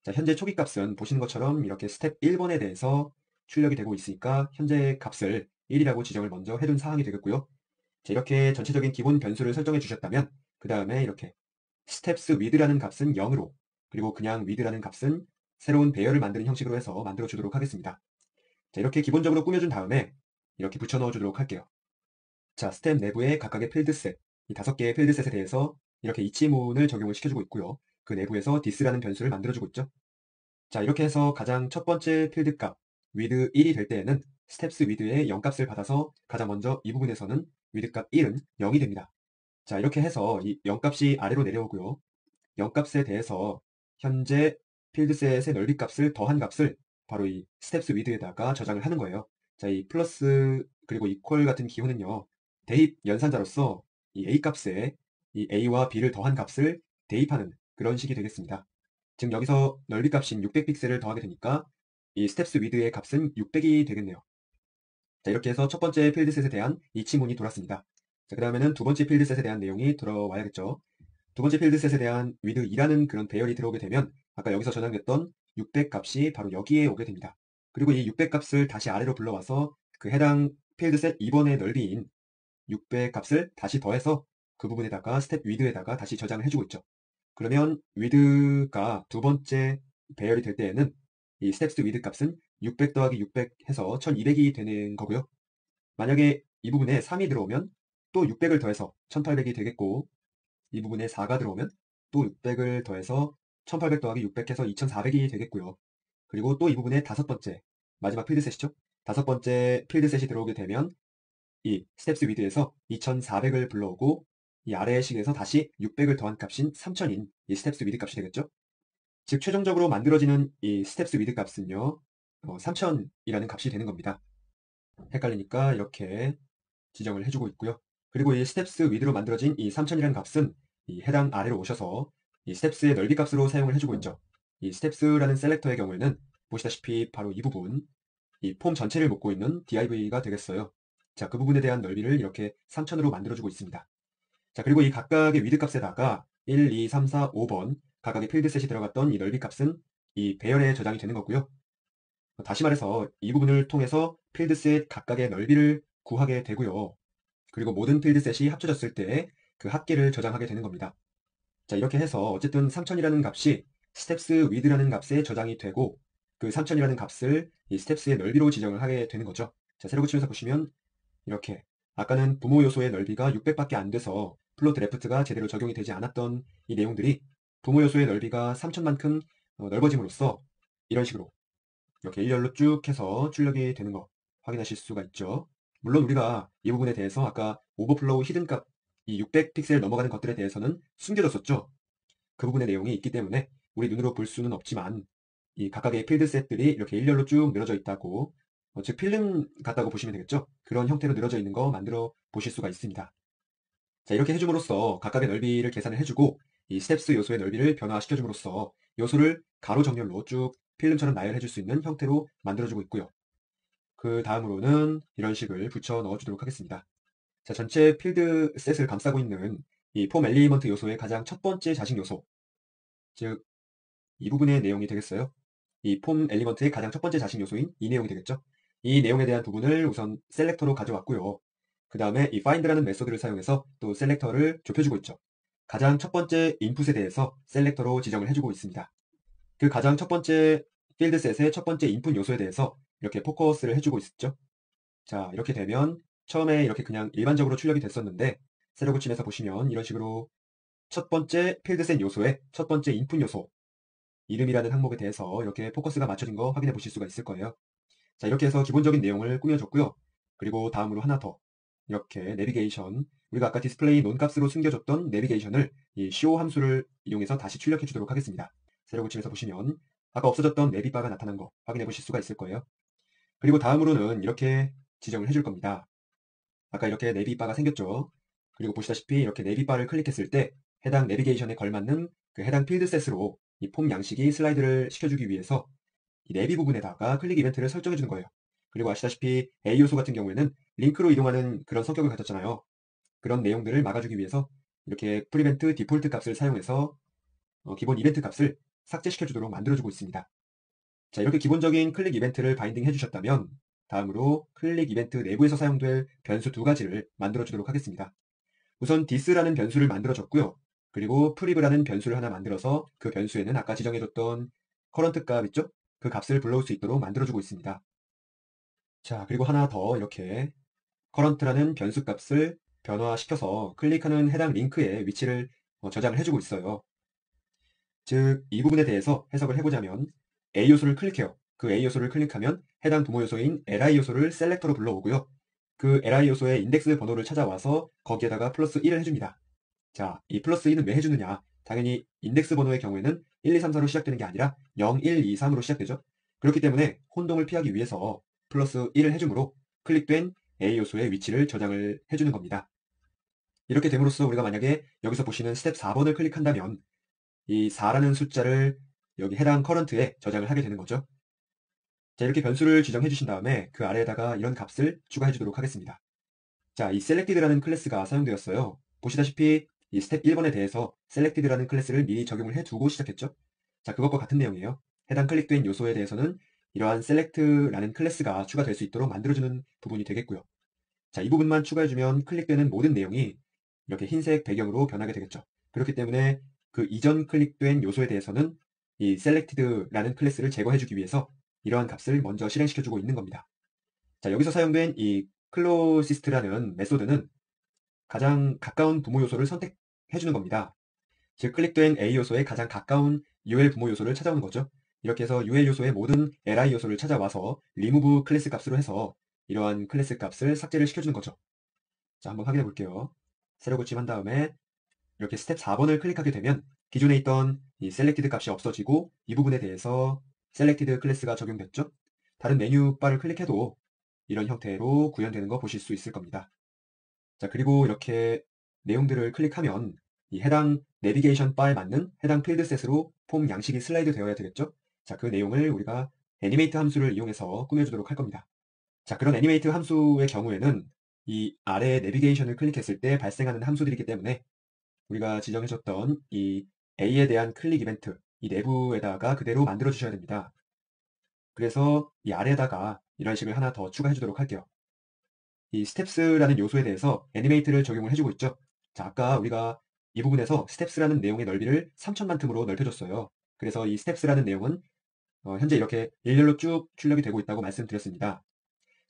자, 현재 초기 값은 보시는 것처럼 이렇게 스텝 1번에 대해서 출력이 되고 있으니까 현재 값을 1이라고 지정을 먼저 해둔 사항이 되겠고요. 자, 이렇게 전체적인 기본 변수를 설정해 주셨다면 그 다음에 이렇게 steps with라는 값은 0으로 그리고 그냥 with라는 값은 새로운 배열을 만드는 형식으로 해서 만들어 주도록 하겠습니다. 자, 이렇게 기본적으로 꾸며준 다음에 이렇게 붙여 넣어 주도록 할게요. 자, 스텝 내부의 각각의 필드셋, 이 5개의 필드셋에 대해서 이렇게 이치문을 적용을 시켜주고 있고요. 그 내부에서 this라는 변수를 만들어주고 있죠. 자, 이렇게 해서 가장 첫 번째 필드 값 with 1이 될 때에는 steps with의 0값을 받아서 가장 먼저 이 부분에서는 with 값 1은 0이 됩니다. 자, 이렇게 해서 이 0값이 아래로 내려오고요. 0값에 대해서 현재 필드셋의 넓이 값을 더한 값을 바로 이 steps with에다가 저장을 하는 거예요. 자, 이 플러스 그리고 equal 같은 기호는요. 대입 연산자로서 이 a 값에 이 a와 b를 더한 값을 대입하는 그런 식이 되겠습니다. 지금 여기서 넓이 값인 600픽셀을 더하게 되니까 이 스텝스 위드의 값은 600이 되겠네요. 자, 이렇게 해서 첫 번째 필드셋에 대한 이치문이 돌았습니다. 자, 그 다음에는 두 번째 필드셋에 대한 내용이 들어와야겠죠. 두 번째 필드셋에 대한 with 2라는 그런 배열이 들어오게 되면 아까 여기서 저장됐던 600 값이 바로 여기에 오게 됩니다. 그리고 이 600 값을 다시 아래로 불러와서 그 해당 필드셋 2번의 넓이인 600 값을 다시 더해서 그 부분에다가 스텝 with에다가 다시 저장을 해주고 있죠. 그러면 with가 두 번째 배열이 될 때에는 이 steps with 값은 600 더하기 600 해서 1200이 되는 거고요. 만약에 이 부분에 3이 들어오면 또 600을 더해서 1800이 되겠고, 이 부분에 4가 들어오면 또 600을 더해서 1800 더하기 600 해서 2400이 되겠고요. 그리고 또 이 부분에 다섯 번째, 마지막 필드셋이죠. 다섯 번째 필드셋이 들어오게 되면 이 스텝스 위드에서 2400을 불러오고 이 아래의 식에서 다시 600을 더한 값인 3000인 이 스텝스 위드 값이 되겠죠. 즉 최종적으로 만들어지는 이 스텝스 위드 값은요 3000이라는 값이 되는 겁니다. 헷갈리니까 이렇게 지정을 해주고 있고요. 그리고 이 스텝스 위드로 만들어진 이 3000이라는 값은 이 해당 아래로 오셔서 이 스텝스의 넓이 값으로 사용을 해주고 있죠. 이 스텝스라는 셀렉터의 경우에는 보시다시피 바로 이 부분, 이 폼 전체를 묶고 있는 div가 되겠어요. 자, 그 부분에 대한 넓이를 이렇게 3000으로 만들어주고 있습니다. 자, 그리고 이 각각의 위드 값에다가 1, 2, 3, 4, 5번 각각의 필드셋이 들어갔던 이 넓이 값은 이 배열에 저장이 되는 거고요. 다시 말해서 이 부분을 통해서 필드셋 각각의 넓이를 구하게 되고요. 그리고 모든 필드셋이 합쳐졌을 때 그 합계를 저장하게 되는 겁니다. 자, 이렇게 해서 어쨌든 3000이라는 값이 스텝스 위드라는 값에 저장이 되고 그 3000이라는 값을 이 스텝스의 넓이로 지정을 하게 되는 거죠. 자, 세로 붙이면서 보시면 이렇게 아까는 부모 요소의 넓이가 600밖에 안 돼서 플로 드래프트가 제대로 적용이 되지 않았던 이 내용들이 부모 요소의 넓이가 3000만큼 넓어짐으로써 이런 식으로 이렇게 일렬로 쭉 해서 출력이 되는 거 확인하실 수가 있죠. 물론 우리가 이 부분에 대해서 아까 오버플로우 히든 값, 이 600픽셀 넘어가는 것들에 대해서는 숨겨졌었죠. 그 부분의 내용이 있기 때문에 우리 눈으로 볼 수는 없지만 이 각각의 필드셋들이 이렇게 일렬로 쭉 늘어져 있다고 즉 필름 같다고 보시면 되겠죠. 그런 형태로 늘어져 있는 거 만들어 보실 수가 있습니다. 자, 이렇게 해줌으로써 각각의 넓이를 계산을 해주고 이 스텝스 요소의 넓이를 변화시켜 줌으로써 요소를 가로 정렬로 쭉 필름처럼 나열해 줄 수 있는 형태로 만들어주고 있고요. 그 다음으로는 이런 식을 붙여 넣어주도록 하겠습니다. 자, 전체 필드셋을 감싸고 있는 이 폼 엘리먼트 요소의 가장 첫 번째 자식 요소, 즉 이 부분의 내용이 되겠어요. 이 폼 엘리먼트의 가장 첫 번째 자식 요소인 이 내용이 되겠죠. 이 내용에 대한 부분을 우선 셀렉터로 가져왔고요. 그 다음에 이 find라는 메소드를 사용해서 또 셀렉터를 좁혀주고 있죠. 가장 첫 번째 인풋에 대해서 셀렉터로 지정을 해주고 있습니다. 그 가장 첫 번째 필드셋의 첫 번째 인풋 요소에 대해서 이렇게 포커스를 해주고 있죠. 자, 이렇게 되면 처음에 이렇게 그냥 일반적으로 출력이 됐었는데 세로 붙임에서 보시면 이런 식으로 첫 번째 필드셋 요소의 첫 번째 인풋 요소 이름이라는 항목에 대해서 이렇게 포커스가 맞춰진 거 확인해 보실 수가 있을 거예요. 자, 이렇게 해서 기본적인 내용을 꾸며줬고요. 그리고 다음으로 하나 더 이렇게 내비게이션, 우리가 아까 디스플레이 논값으로 숨겨줬던 내비게이션을 이 show 함수를 이용해서 다시 출력해 주도록 하겠습니다. 세로 붙임에서 보시면 아까 없어졌던 내비바가 나타난 거 확인해 보실 수가 있을 거예요. 그리고 다음으로는 이렇게 지정을 해줄 겁니다. 아까 이렇게 내비바가 생겼죠. 그리고 보시다시피 이렇게 내비바를 클릭했을 때 해당 내비게이션에 걸맞는 그 해당 필드셋으로 이 폼 양식이 슬라이드를 시켜주기 위해서 이 내비 부분에다가 클릭 이벤트를 설정해 주는 거예요. 그리고 아시다시피 A 요소 같은 경우에는 링크로 이동하는 그런 성격을 가졌잖아요. 그런 내용들을 막아주기 위해서 이렇게 프리벤트 디폴트 값을 사용해서 기본 이벤트 값을 삭제시켜 주도록 만들어주고 있습니다. 자, 이렇게 기본적인 클릭 이벤트를 바인딩 해주셨다면 다음으로 클릭 이벤트 내부에서 사용될 변수 두 가지를 만들어 주도록 하겠습니다. 우선 this라는 변수를 만들어줬고요. 그리고 priv라는 변수를 하나 만들어서 그 변수에는 아까 지정해줬던 current 값 있죠? 그 값을 불러올 수 있도록 만들어주고 있습니다. 자, 그리고 하나 더 이렇게 current라는 변수 값을 변화시켜서 클릭하는 해당 링크의 위치를 저장을 해주고 있어요. 즉, 이 부분에 대해서 해석을 해보자면 A 요소를 클릭해요. 그 A 요소를 클릭하면 해당 부모 요소인 li 요소를 셀렉터로 불러오고요. 그 li 요소의 인덱스 번호를 찾아와서 거기에다가 플러스 1을 해줍니다. 자, 이 플러스 1은 왜 해주느냐? 당연히 인덱스 번호의 경우에는 1, 2, 3, 4로 시작되는 게 아니라 0, 1, 2, 3으로 시작되죠. 그렇기 때문에 혼동을 피하기 위해서 플러스 1을 해줌으로 클릭된 A 요소의 위치를 저장을 해주는 겁니다. 이렇게 됨으로써 우리가 만약에 여기서 보시는 스텝 4번을 클릭한다면 이 4라는 숫자를 여기 해당 커런트에 저장을 하게 되는 거죠. 자, 이렇게 변수를 지정해 주신 다음에 그 아래에다가 이런 값을 추가해 주도록 하겠습니다. 자, 이 selected라는 클래스가 사용되었어요. 보시다시피 이 스텝 1번에 대해서 selected라는 클래스를 미리 적용을 해두고 시작했죠. 자, 그것과 같은 내용이에요. 해당 클릭된 요소에 대해서는 이러한 select라는 클래스가 추가될 수 있도록 만들어주는 부분이 되겠고요. 자, 이 부분만 추가해주면 클릭되는 모든 내용이 이렇게 흰색 배경으로 변하게 되겠죠. 그렇기 때문에 그 이전 클릭된 요소에 대해서는 이 selected라는 클래스를 제거해주기 위해서 이러한 값을 먼저 실행시켜주고 있는 겁니다. 자, 여기서 사용된 이 closest라는 메소드는 가장 가까운 부모 요소를 선택해주는 겁니다. 즉 클릭된 A 요소에 가장 가까운 UL 부모 요소를 찾아오는 거죠. 이렇게 해서 UL 요소의 모든 LI 요소를 찾아와서 remove 클래스 값으로 해서 이러한 클래스 값을 삭제를 시켜주는 거죠. 자, 한번 확인해 볼게요. 새로 고침한 다음에 이렇게 스텝 4번을 클릭하게 되면 기존에 있던 이 selected 값이 없어지고 이 부분에 대해서 selected 클래스가 적용됐죠. 다른 메뉴 바를 클릭해도 이런 형태로 구현되는 거 보실 수 있을 겁니다. 자, 그리고 이렇게 내용들을 클릭하면 이 해당 내비게이션 바에 맞는 해당 필드셋으로 폼 양식이 슬라이드 되어야 되겠죠? 자, 그 내용을 우리가 애니메이트 함수를 이용해서 꾸며주도록 할 겁니다. 자, 그런 애니메이트 함수의 경우에는 이 아래 내비게이션을 클릭했을 때 발생하는 함수들이기 때문에 우리가 지정해줬던 이 A에 대한 클릭 이벤트, 이 내부에다가 그대로 만들어 주셔야 됩니다. 그래서 이 아래에다가 이런 식을 하나 더 추가해 주도록 할게요. 이 스텝스라는 요소에 대해서 애니메이트를 적용을 해주고 있죠. 자, 아까 우리가 이 부분에서 스텝스라는 내용의 넓이를 3000만 틈으로 넓혀줬어요. 그래서 이 스텝스라는 내용은 현재 이렇게 일렬로 쭉 출력이 되고 있다고 말씀드렸습니다.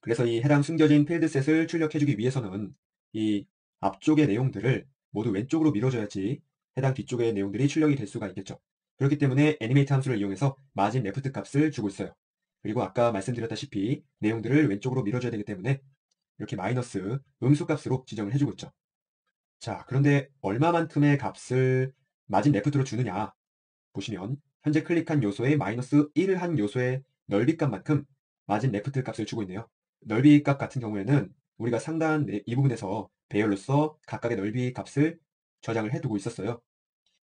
그래서 이 해당 숨겨진 필드셋을 출력해주기 위해서는 이 앞쪽의 내용들을 모두 왼쪽으로 밀어줘야지 해당 뒤쪽의 내용들이 출력이 될 수가 있겠죠. 그렇기 때문에 애니메이트 함수를 이용해서 마진 레프트 값을 주고 있어요. 그리고 아까 말씀드렸다시피 내용들을 왼쪽으로 밀어줘야 되기 때문에 이렇게 마이너스 음수 값으로 지정을 해주고 있죠. 자, 그런데 얼마만큼의 값을 마진 레프트로 주느냐 보시면 현재 클릭한 요소의 마이너스 1을 한 요소의 넓이 값만큼 마진 레프트 값을 주고 있네요. 넓이 값 같은 경우에는 우리가 상단 이 부분에서 배열로서 각각의 넓이 값을 저장을 해두고 있었어요.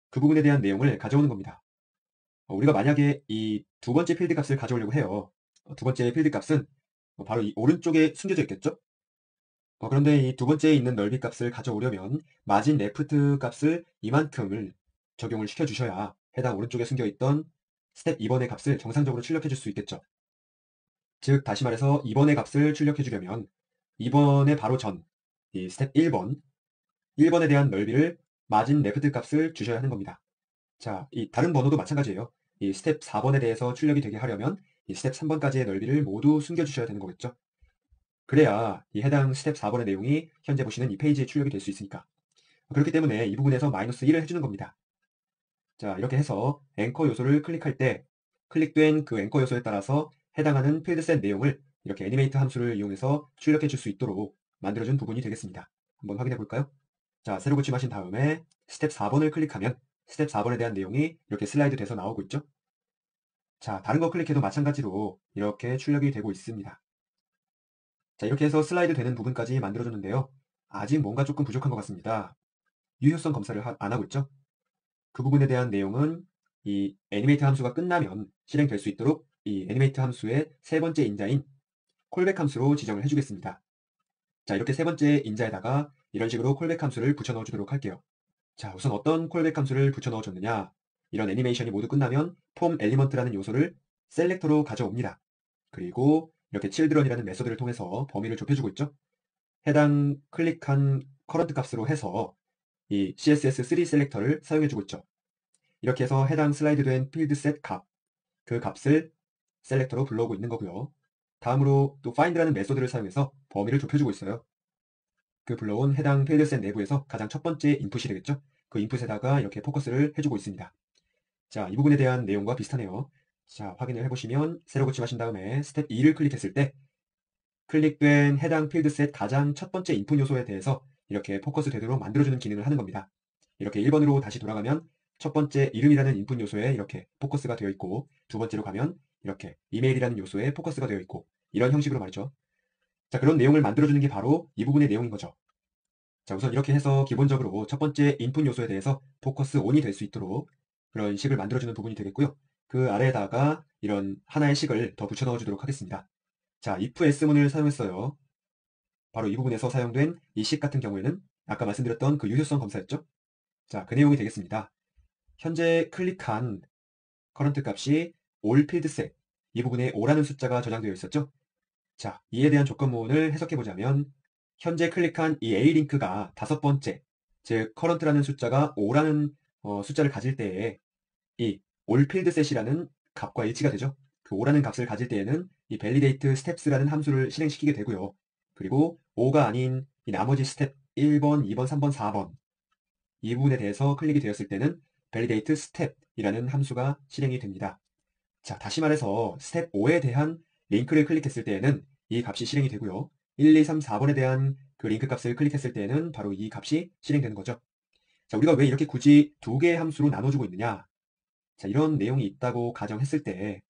그 부분에 대한 내용을 가져오는 겁니다. 우리가 만약에 이 두 번째 필드 값을 가져오려고 해요. 두 번째 필드 값은 바로 이 오른쪽에 숨겨져 있겠죠? 그런데 이 두 번째에 있는 넓이 값을 가져오려면 마진 레프트 값을 이만큼을 적용을 시켜주셔야 해당 오른쪽에 숨겨있던 스텝 2번의 값을 정상적으로 출력해 줄 수 있겠죠. 즉 다시 말해서 2번의 값을 출력해 주려면 2번의 바로 전, 이 스텝 1번에 대한 넓이를 마진 레프트 값을 주셔야 하는 겁니다. 자, 이 다른 번호도 마찬가지예요. 이 스텝 4번에 대해서 출력이 되게 하려면 이 스텝 3번까지의 넓이를 모두 숨겨주셔야 되는 거겠죠. 그래야 이 해당 스텝 4번의 내용이 현재 보시는 이 페이지에 출력이 될 수 있으니까. 그렇기 때문에 이 부분에서 마이너스 1을 해주는 겁니다. 자, 이렇게 해서 앵커 요소를 클릭할 때 클릭된 그 앵커 요소에 따라서 해당하는 필드셋 내용을 이렇게 애니메이트 함수를 이용해서 출력해 줄 수 있도록 만들어준 부분이 되겠습니다. 한번 확인해 볼까요? 자, 새로 고침하신 다음에 스텝 4번을 클릭하면 스텝 4번에 대한 내용이 이렇게 슬라이드 돼서 나오고 있죠? 자, 다른 거 클릭해도 마찬가지로 이렇게 출력이 되고 있습니다. 자, 이렇게 해서 슬라이드 되는 부분까지 만들어줬는데요. 아직 뭔가 조금 부족한 것 같습니다. 유효성 검사를 안 하고 있죠? 그 부분에 대한 내용은 이 애니메이트 함수가 끝나면 실행될 수 있도록 이 애니메이트 함수의 세 번째 인자인 콜백 함수로 지정을 해주겠습니다. 자, 이렇게 세 번째 인자에다가 이런 식으로 콜백 함수를 붙여 넣어주도록 할게요. 자, 우선 어떤 콜백 함수를 붙여 넣어줬느냐. 이런 애니메이션이 모두 끝나면 폼 엘리먼트라는 요소를 셀렉터로 가져옵니다. 그리고 이렇게 children이라는 메소드를 통해서 범위를 좁혀주고 있죠. 해당 클릭한 커런트 값으로 해서 이 CSS3 셀렉터를 사용해주고 있죠. 이렇게 해서 해당 슬라이드된 필드셋 값, 그 값을 셀렉터로 불러오고 있는 거고요. 다음으로 또 find라는 메소드를 사용해서 범위를 좁혀주고 있어요. 그 불러온 해당 필드셋 내부에서 가장 첫 번째 인풋이 되겠죠. 그 인풋에다가 이렇게 포커스를 해주고 있습니다. 자, 이 부분에 대한 내용과 비슷하네요. 자, 확인을 해보시면 새로 고침하신 다음에 스텝 2를 클릭했을 때 클릭된 해당 필드셋 가장 첫 번째 인풋 요소에 대해서 이렇게 포커스 되도록 만들어주는 기능을 하는 겁니다. 이렇게 1번으로 다시 돌아가면 첫 번째 이름이라는 인풋 요소에 이렇게 포커스가 되어 있고 두 번째로 가면 이렇게 이메일이라는 요소에 포커스가 되어 있고 이런 형식으로 말이죠. 자, 그런 내용을 만들어주는 게 바로 이 부분의 내용인 거죠. 자, 우선 이렇게 해서 기본적으로 첫 번째 인풋 요소에 대해서 포커스 ON이 될 수 있도록 그런 식을 만들어주는 부분이 되겠고요. 그 아래에다가 이런 하나의 식을 더 붙여 넣어주도록 하겠습니다. 자, if s문을 사용했어요. 바로 이 부분에서 사용된 이 식 같은 경우에는 아까 말씀드렸던 그 유효성 검사였죠. 자, 그 내용이 되겠습니다. 현재 클릭한 current 값이 all field set, 이 부분에 5라는 숫자가 저장되어 있었죠. 자, 이에 대한 조건문을 해석해보자면 현재 클릭한 이 A 링크가 다섯 번째, 즉 current라는 숫자가 5라는 숫자를 가질 때에 이 all field set이라는 값과 일치가 되죠. 그 5라는 값을 가질 때에는 이 validate steps라는 함수를 실행시키게 되고요. 그리고 5가 아닌 이 나머지 스텝 1번, 2번, 3번, 4번 이 부분에 대해서 클릭이 되었을 때는 validate step이라는 함수가 실행이 됩니다. 자, 다시 말해서 스텝 5에 대한 링크를 클릭했을 때에는 이 값이 실행이 되고요. 1, 2, 3, 4번에 대한 그 링크 값을 클릭했을 때에는 바로 이 값이 실행되는 거죠. 자, 우리가 왜 이렇게 굳이 두 개의 함수로 나눠주고 있느냐? 자, 이런 내용이 있다고 가정했을 때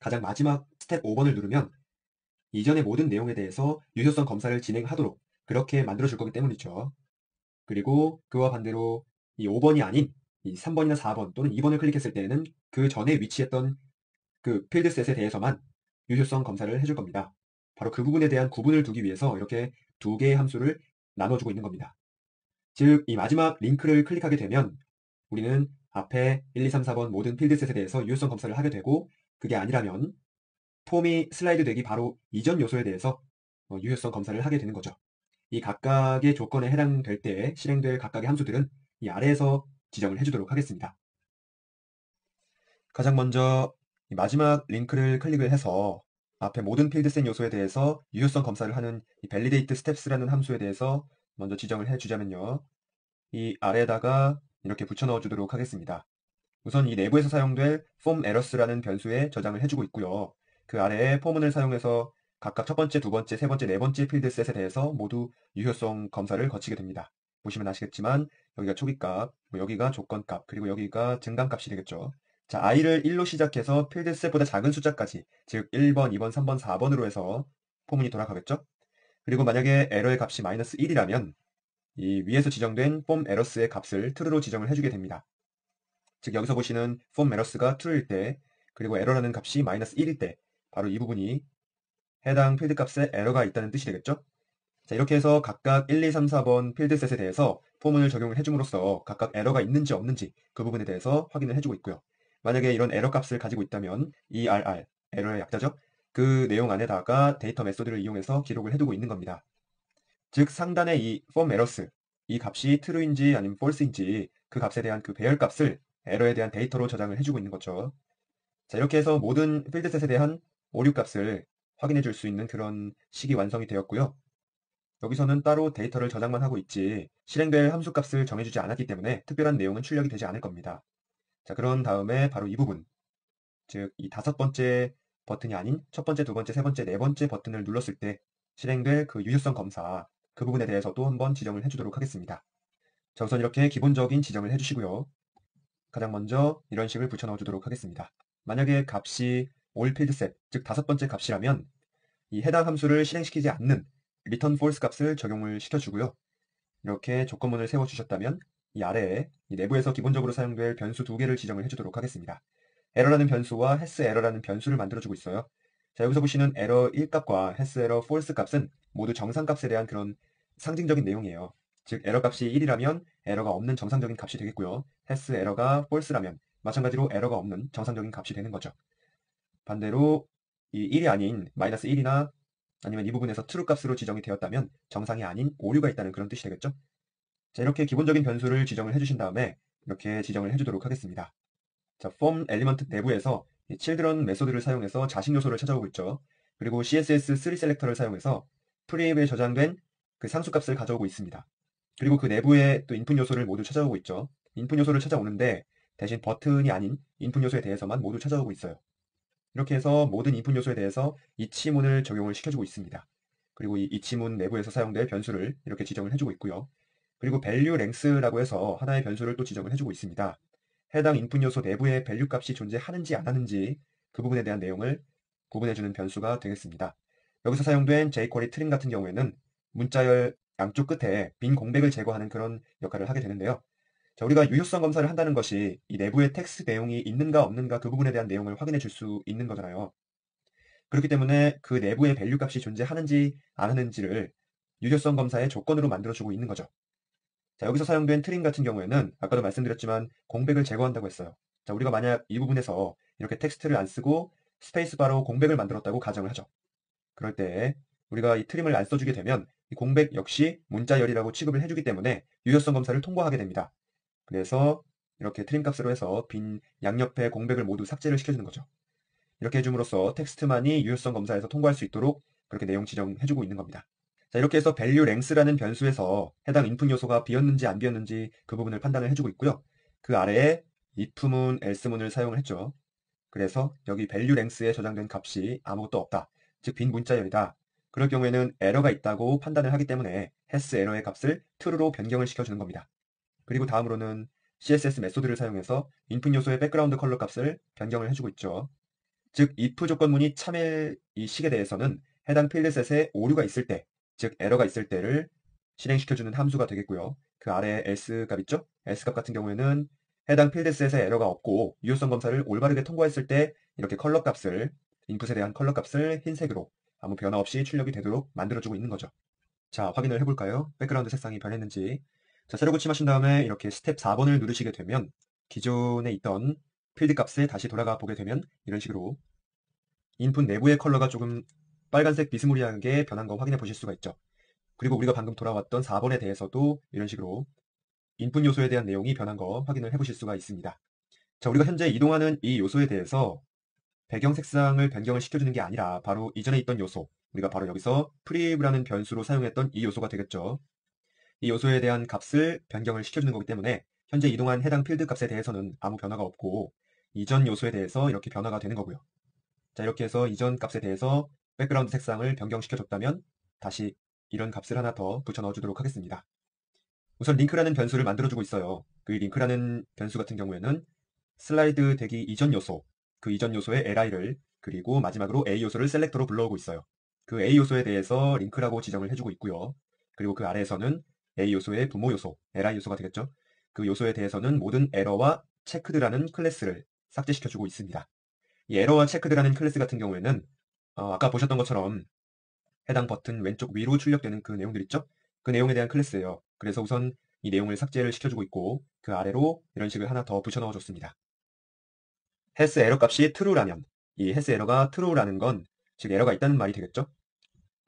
가장 마지막 스텝 5번을 누르면 이전의 모든 내용에 대해서 유효성 검사를 진행하도록 그렇게 만들어줄 거기 때문이죠. 그리고 그와 반대로 이 5번이 아닌 이 3번이나 4번 또는 2번을 클릭했을 때에는 그 전에 위치했던 그 필드셋에 대해서만 유효성 검사를 해줄 겁니다. 바로 그 부분에 대한 구분을 두기 위해서 이렇게 두 개의 함수를 나눠주고 있는 겁니다. 즉, 이 마지막 링크를 클릭하게 되면 우리는 앞에 1, 2, 3, 4번 모든 필드셋에 대해서 유효성 검사를 하게 되고 그게 아니라면 폼이 슬라이드 되기 바로 이전 요소에 대해서 유효성 검사를 하게 되는 거죠. 이 각각의 조건에 해당될 때 실행될 각각의 함수들은 이 아래에서 지정을 해주도록 하겠습니다. 가장 먼저 이 마지막 링크를 클릭을 해서 앞에 모든 필드셋 요소에 대해서 유효성 검사를 하는 이 validate steps라는 함수에 대해서 먼저 지정을 해주자면요. 이 아래에다가 이렇게 붙여 넣어주도록 하겠습니다. 우선 이 내부에서 사용될 form errors라는 변수에 저장을 해주고 있고요. 그 아래에 포문을 사용해서 각각 첫 번째, 두 번째, 세 번째, 네 번째 필드셋에 대해서 모두 유효성 검사를 거치게 됩니다. 보시면 아시겠지만 여기가 초기값, 여기가 조건값, 그리고 여기가 증감값이 되겠죠. 자, i를 1로 시작해서 필드셋보다 작은 숫자까지, 즉 1번, 2번, 3번, 4번으로 해서 포문이 돌아가겠죠. 그리고 만약에 에러의 값이 마이너스 1이라면 이 위에서 지정된 form errors의 값을 true로 지정을 해주게 됩니다. 즉 여기서 보시는 form errors가 true일 때 그리고 에러라는 값이 마이너스 1일 때 바로 이 부분이 해당 필드 값에 에러가 있다는 뜻이 되겠죠. 자, 이렇게 해서 각각 1, 2, 3, 4번 필드셋에 대해서 포문을 적용을 해줌으로써 각각 에러가 있는지 없는지 그 부분에 대해서 확인을 해주고 있고요. 만약에 이런 에러 값을 가지고 있다면 ERR, 에러의 약자죠. 그 내용 안에다가 데이터 메소드를 이용해서 기록을 해두고 있는 겁니다. 즉 상단의 이 form errors, 이 값이 true인지 아니면 false인지 그 값에 대한 그 배열 값을 에러에 대한 데이터로 저장을 해주고 있는 거죠. 자, 이렇게 해서 모든 필드셋에 대한 오류 값을 확인해 줄 수 있는 그런 식이 완성이 되었고요. 여기서는 따로 데이터를 저장만 하고 있지 실행될 함수 값을 정해주지 않았기 때문에 특별한 내용은 출력이 되지 않을 겁니다. 자, 그런 다음에 바로 이 부분, 즉 이 다섯 번째 버튼이 아닌 첫 번째, 두 번째, 세 번째, 네 번째 버튼을 눌렀을 때 실행될 그 유효성 검사, 그 부분에 대해서도 한번 지정을 해주도록 하겠습니다. 자, 우선 이렇게 기본적인 지정을 해주시고요. 가장 먼저 이런 식을 붙여 넣어주도록 하겠습니다. 만약에 값이 all field set, 즉 다섯 번째 값이라면 이 해당 함수를 실행시키지 않는 return false 값을 적용을 시켜주고요. 이렇게 조건문을 세워주셨다면 이 아래에 이 내부에서 기본적으로 사용될 변수 두 개를 지정을 해주도록 하겠습니다. 에러라는 변수와 has 에러라는 변수를 만들어주고 있어요. 자, 여기서 보시는 에러 1값과 has 에러 false 값은 모두 정상값에 대한 그런 상징적인 내용이에요. 즉 에러 값이 1이라면 에러가 없는 정상적인 값이 되겠고요. has 에러가 false라면 마찬가지로 에러가 없는 정상적인 값이 되는 거죠. 반대로 이 1이 아닌 마이너스 1이나 아니면 이 부분에서 true 값으로 지정이 되었다면 정상이 아닌 오류가 있다는 그런 뜻이 되겠죠. 자, 이렇게 기본적인 변수를 지정을 해주신 다음에 이렇게 지정을 해주도록 하겠습니다. 자, form 엘리먼트 내부에서 children 메소드를 사용해서 자식 요소를 찾아오고 있죠. 그리고 CSS3 셀렉터를 사용해서 프리앱에 저장된 그 상수값을 가져오고 있습니다. 그리고 그 내부에 또 인풋 요소를 모두 찾아오고 있죠. 인풋 요소를 찾아오는데 대신 버튼이 아닌 인풋 요소에 대해서만 모두 찾아오고 있어요. 이렇게 해서 모든 인풋 요소에 대해서 이치문을 적용을 시켜주고 있습니다. 그리고 이 이치문 내부에서 사용될 변수를 이렇게 지정을 해주고 있고요. 그리고 value length라고 해서 하나의 변수를 또 지정을 해주고 있습니다. 해당 인풋 요소 내부에 value 값이 존재하는지 안 하는지 그 부분에 대한 내용을 구분해주는 변수가 되겠습니다. 여기서 사용된 jQuery 트림 같은 경우에는 문자열 양쪽 끝에 빈 공백을 제거하는 그런 역할을 하게 되는데요. 자, 우리가 유효성 검사를 한다는 것이 이 내부에 텍스트 내용이 있는가 없는가 그 부분에 대한 내용을 확인해 줄 수 있는 거잖아요. 그렇기 때문에 그 내부에 밸류 값이 존재하는지 안 하는지를 유효성 검사의 조건으로 만들어주고 있는 거죠. 자, 여기서 사용된 트림 같은 경우에는 아까도 말씀드렸지만 공백을 제거한다고 했어요. 자, 우리가 만약 이 부분에서 이렇게 텍스트를 안 쓰고 스페이스바로 공백을 만들었다고 가정을 하죠. 그럴 때 우리가 이 트림을 안 써주게 되면 이 공백 역시 문자열이라고 취급을 해주기 때문에 유효성 검사를 통과하게 됩니다. 그래서 이렇게 트림 값으로 해서 빈 양옆에 공백을 모두 삭제를 시켜주는 거죠. 이렇게 해줌으로써 텍스트만이 유효성 검사에서 통과할 수 있도록 그렇게 내용 지정해주고 있는 겁니다. 자, 이렇게 해서 value length라는 변수에서 해당 인풋 요소가 비었는지 안 비었는지 그 부분을 판단을 해주고 있고요. 그 아래에 if문, else문을 사용을 했죠. 그래서 여기 value length에 저장된 값이 아무것도 없다. 즉 빈 문자열이다. 그럴 경우에는 에러가 있다고 판단을 하기 때문에 has 에러의 값을 true로 변경을 시켜주는 겁니다. 그리고 다음으로는 CSS 메소드를 사용해서 인풋 요소의 백그라운드 컬러 값을 변경을 해주고 있죠. 즉 if 조건문이 참일 이 식에 대해서는 해당 필드셋에 오류가 있을 때, 즉 에러가 있을 때를 실행시켜주는 함수가 되겠고요. 그 아래에 else 값 있죠? else 값 같은 경우에는 해당 필드셋에 에러가 없고 유효성 검사를 올바르게 통과했을 때 이렇게 컬러 값을 인풋에 대한 컬러 값을 흰색으로 아무 변화 없이 출력이 되도록 만들어주고 있는 거죠. 자, 확인을 해볼까요? 백그라운드 색상이 변했는지. 자, 새로 고침하신 다음에 이렇게 스텝 4번을 누르시게 되면 기존에 있던 필드 값에 다시 돌아가 보게 되면 이런 식으로 인풋 내부의 컬러가 조금 빨간색 비스무리하게 변한 거 확인해 보실 수가 있죠. 그리고 우리가 방금 돌아왔던 4번에 대해서도 이런 식으로 인풋 요소에 대한 내용이 변한 거 확인을 해 보실 수가 있습니다. 자, 우리가 현재 이동하는 이 요소에 대해서 배경 색상을 변경을 시켜주는 게 아니라 바로 이전에 있던 요소, 우리가 바로 여기서 prev라는 변수로 사용했던 이 요소가 되겠죠. 이 요소에 대한 값을 변경을 시켜주는 거기 때문에 현재 이동한 해당 필드 값에 대해서는 아무 변화가 없고 이전 요소에 대해서 이렇게 변화가 되는 거고요. 자, 이렇게 해서 이전 값에 대해서 백그라운드 색상을 변경시켜줬다면 다시 이런 값을 하나 더 붙여 넣어주도록 하겠습니다. 우선 링크라는 변수를 만들어주고 있어요. 그 링크라는 변수 같은 경우에는 슬라이드 되기 이전 요소, 그 이전 요소의 li를 그리고 마지막으로 a 요소를 셀렉터로 불러오고 있어요. 그 a 요소에 대해서 링크라고 지정을 해주고 있고요. 그리고 그 아래에서는 a 요소의 부모 요소, li 요소가 되겠죠. 그 요소에 대해서는 모든 에러와 체크드라는 클래스를 삭제시켜주고 있습니다. 이 에러와 체크드라는 클래스 같은 경우에는 아까 보셨던 것처럼 해당 버튼 왼쪽 위로 출력되는 그 내용들 있죠? 그 내용에 대한 클래스예요. 그래서 우선 이 내용을 삭제를 시켜주고 있고 그 아래로 이런 식을 하나 더 붙여 넣어줬습니다. has 에러 값이 true라면 이 has 에러가 true라는 건 즉 에러가 있다는 말이 되겠죠?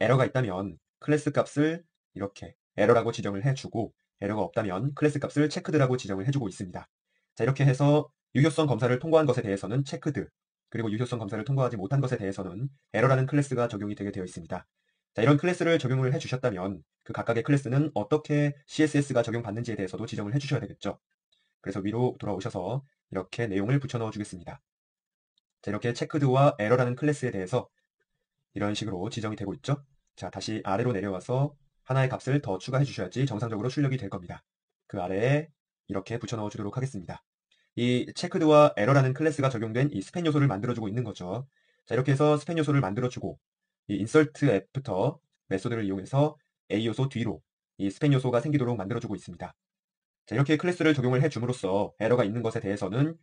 에러가 있다면 클래스 값을 이렇게 에러라고 지정을 해주고 에러가 없다면 클래스 값을 checked라고 지정을 해주고 있습니다. 자, 이렇게 해서 유효성 검사를 통과한 것에 대해서는 체크드, 그리고 유효성 검사를 통과하지 못한 것에 대해서는 에러라는 클래스가 적용이 되게 되어 있습니다. 자, 이런 클래스를 적용을 해주셨다면 그 각각의 클래스는 어떻게 CSS가 적용받는지에 대해서도 지정을 해주셔야 되겠죠. 그래서 위로 돌아오셔서 이렇게 내용을 붙여 넣어 주겠습니다. 자, 이렇게 체크드와 에러라는 클래스에 대해서 이런 식으로 지정이 되고 있죠. 자, 다시 아래로 내려와서 하나의 값을 더 추가해 주셔야지 정상적으로 출력이 될 겁니다. 그 아래에 이렇게 붙여 넣어 주도록 하겠습니다. 이 체크드와 에러라는 클래스가 적용된 이 스팬 요소를 만들어주고 있는 거죠. 자, 이렇게 해서 스팬 요소를 만들어주고 이 insert after 메소드를 이용해서 A 요소 뒤로 이 스팬 요소가 생기도록 만들어주고 있습니다. 자, 이렇게 클래스를 적용을 해줌으로써 에러가 있는 것에 대해서는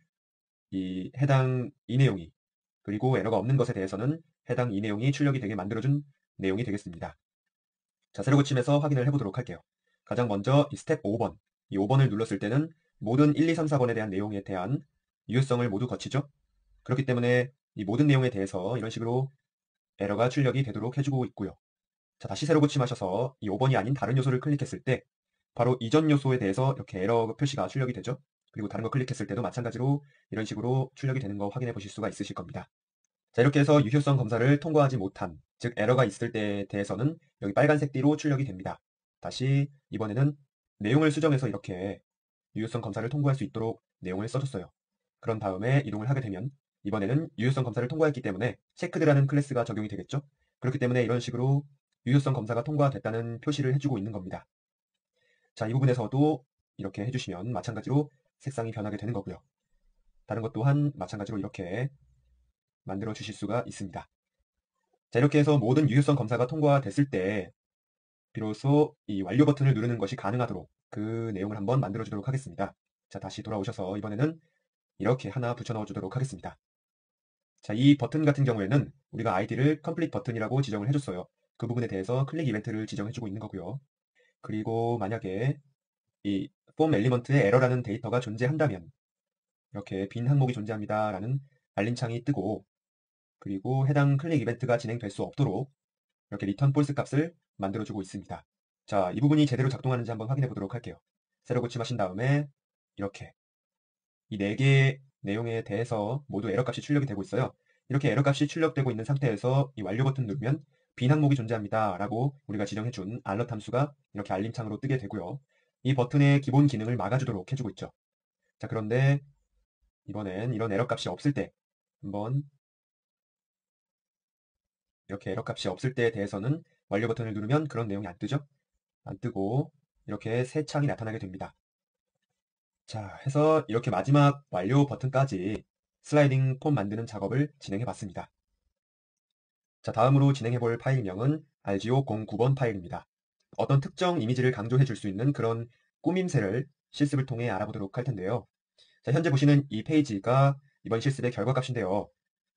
이 해당 이 내용이 그리고 에러가 없는 것에 대해서는 해당 이 내용이 출력이 되게 만들어준 내용이 되겠습니다. 자, 새로 고침해서 확인을 해보도록 할게요. 가장 먼저 이 스텝 5번, 이 5번을 눌렀을 때는 모든 1, 2, 3, 4번에 대한 내용에 대한 유효성을 모두 거치죠. 그렇기 때문에 이 모든 내용에 대해서 이런 식으로 에러가 출력이 되도록 해주고 있고요. 자, 다시 새로 고침하셔서 이 5번이 아닌 다른 요소를 클릭했을 때 바로 이전 요소에 대해서 이렇게 에러 표시가 출력이 되죠. 그리고 다른 거 클릭했을 때도 마찬가지로 이런 식으로 출력이 되는 거 확인해 보실 수가 있으실 겁니다. 자, 이렇게 해서 유효성 검사를 통과하지 못한, 즉 에러가 있을 때에 대해서는 여기 빨간색 띠로 출력이 됩니다. 다시 이번에는 내용을 수정해서 이렇게 유효성 검사를 통과할 수 있도록 내용을 써줬어요. 그런 다음에 이동을 하게 되면 이번에는 유효성 검사를 통과했기 때문에 체크드라는 클래스가 적용이 되겠죠. 그렇기 때문에 이런 식으로 유효성 검사가 통과됐다는 표시를 해주고 있는 겁니다. 자, 이 부분에서도 이렇게 해주시면 마찬가지로 색상이 변하게 되는 거고요. 다른 것 또한 마찬가지로 이렇게 만들어 주실 수가 있습니다. 자, 이렇게 해서 모든 유효성 검사가 통과됐을 때 비로소 이 완료 버튼을 누르는 것이 가능하도록 그 내용을 한번 만들어 주도록 하겠습니다. 자, 다시 돌아오셔서 이번에는 이렇게 하나 붙여 넣어주도록 하겠습니다. 자, 이 버튼 같은 경우에는 우리가 아이디를 컴플릿 버튼이라고 지정을 해줬어요. 그 부분에 대해서 클릭 이벤트를 지정해주고 있는 거고요. 그리고 만약에 이 폼 엘리먼트에 에러라는 데이터가 존재한다면 이렇게 빈 항목이 존재합니다 라는 알림창이 뜨고, 그리고 해당 클릭 이벤트가 진행될 수 없도록 이렇게 리턴 폴스 값을 만들어주고 있습니다. 자, 이 부분이 제대로 작동하는지 한번 확인해 보도록 할게요. 새로 고침하신 다음에 이렇게 이 4개의 내용에 대해서 모두 에러 값이 출력이 되고 있어요. 이렇게 에러 값이 출력되고 있는 상태에서 이 완료 버튼 누르면 빈 항목이 존재합니다 라고 우리가 지정해준 알럿 함수가 이렇게 알림창으로 뜨게 되고요. 이 버튼의 기본 기능을 막아주도록 해주고 있죠. 자, 그런데 이번엔 이런 에러 값이 없을 때 한번 이렇게 에러 값이 없을 때에 대해서는 완료 버튼을 누르면 그런 내용이 안 뜨죠. 안 뜨고 이렇게 새 창이 나타나게 됩니다. 자, 해서 이렇게 마지막 완료 버튼까지 슬라이딩 폼 만드는 작업을 진행해 봤습니다. 자, 다음으로 진행해 볼 파일명은 RGO09번 파일입니다. 어떤 특정 이미지를 강조해 줄 수 있는 그런 꾸밈새를 실습을 통해 알아보도록 할 텐데요. 자, 현재 보시는 이 페이지가 이번 실습의 결과값인데요.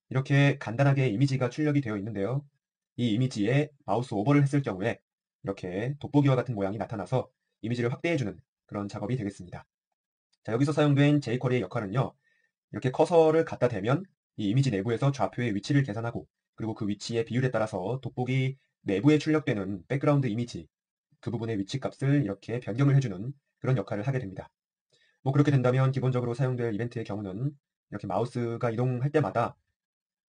이렇게 간단하게 이미지가 출력이 되어 있는데요. 이 이미지에 마우스 오버를 했을 경우에 이렇게 돋보기와 같은 모양이 나타나서 이미지를 확대해주는 그런 작업이 되겠습니다. 자, 여기서 사용된 jQuery의 역할은요. 이렇게 커서를 갖다 대면 이 이미지 내부에서 좌표의 위치를 계산하고, 그리고 그 위치의 비율에 따라서 돋보기 내부에 출력되는 백그라운드 이미지 그 부분의 위치 값을 이렇게 변경을 해주는 그런 역할을 하게 됩니다. 뭐 그렇게 된다면 기본적으로 사용될 이벤트의 경우는 이렇게 마우스가 이동할 때마다